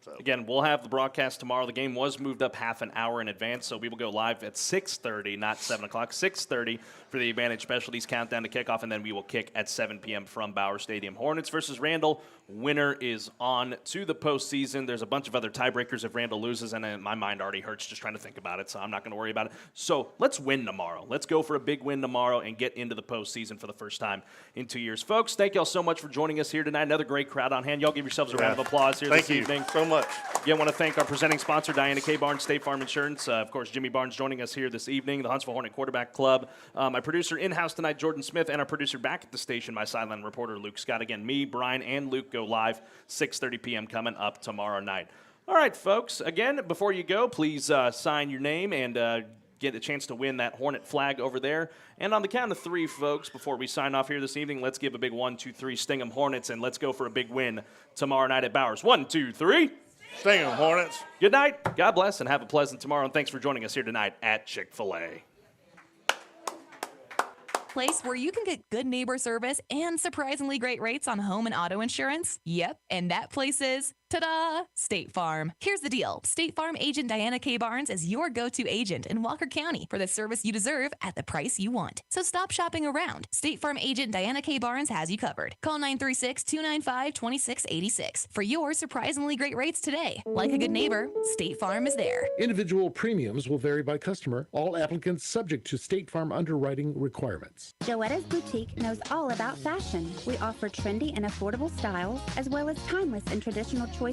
So. Again, we'll have the broadcast tomorrow. The game was moved up half an hour in advance, so we will go live at 6:30, not 7 o'clock, 6:30 for the Advantage Specialties countdown to kickoff, and then we will kick at 7 p.m. from Bauer Stadium. Hornets versus Randall. Winner is on to the postseason. There's a bunch of other tiebreakers if Randall loses, and my mind already hurts just trying to think about it, so I'm not going to worry about it. So let's win tomorrow. Let's go for a big win tomorrow and get into the postseason for the first time in 2 years. Folks, thank y'all so much for joining us here tonight. Another great crowd on hand. Y'all give yourselves a round of applause here this evening. Thank you so much. Again, I want to thank our presenting sponsor, Diana K. Barnes, State Farm Insurance. Of course, Jimmy Barnes joining us here this evening, the Huntsville Hornet Quarterback Club. My producer in-house tonight, Jordan Smith, and our producer back at the station, my sideline reporter, Luke Scott. Again, me, Brian, and Luke go live 6:30 p.m. coming up tomorrow night. All right, folks. Again, before you go, please sign your name and get a chance to win that Hornet flag over there. And on the count of three, folks, before we sign off here this evening, let's give a big 1, 2, 3 Sting 'em Hornets, and let's go for a big win tomorrow night at Bowers. 1, 2, 3. Sting 'em Hornets. Good night. God bless, and have a pleasant tomorrow. And thanks for joining us here tonight at Chick-fil-A. Place where you can get good neighbor service and surprisingly great rates on home and auto insurance? Yep, and that place is Ta-da! State Farm. Here's the deal. State Farm agent Diana K. Barnes is your go-to agent in Walker County for the service you deserve at the price you want. So stop shopping around. State Farm agent Diana K. Barnes has you covered. Call 936-295-2686 for your surprisingly great rates today. Like a good neighbor, State Farm is there. Individual premiums will vary by customer. All applicants subject to State Farm underwriting requirements. Joetta's Boutique knows all about fashion. We offer trendy and affordable styles, as well as timeless and traditional choices,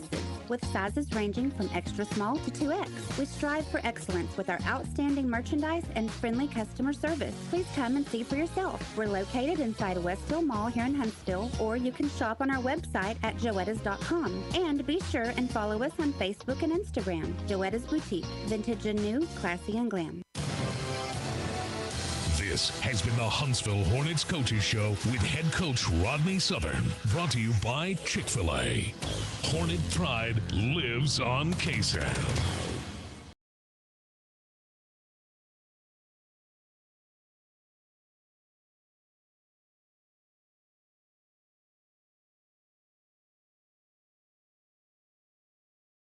with sizes ranging from extra small to 2X. We strive for excellence with our outstanding merchandise and friendly customer service. Please come and see for yourself. We're located inside Westville Mall here in Huntsville, or you can shop on our website at joettas.com. And be sure and follow us on Facebook and Instagram. Joetta's Boutique, vintage and new, classy and glam. This has been the Huntsville Hornets Coaches Show with head coach Rodney Southern. Brought to you by Chick-fil-A. Hornet pride lives on KSAP.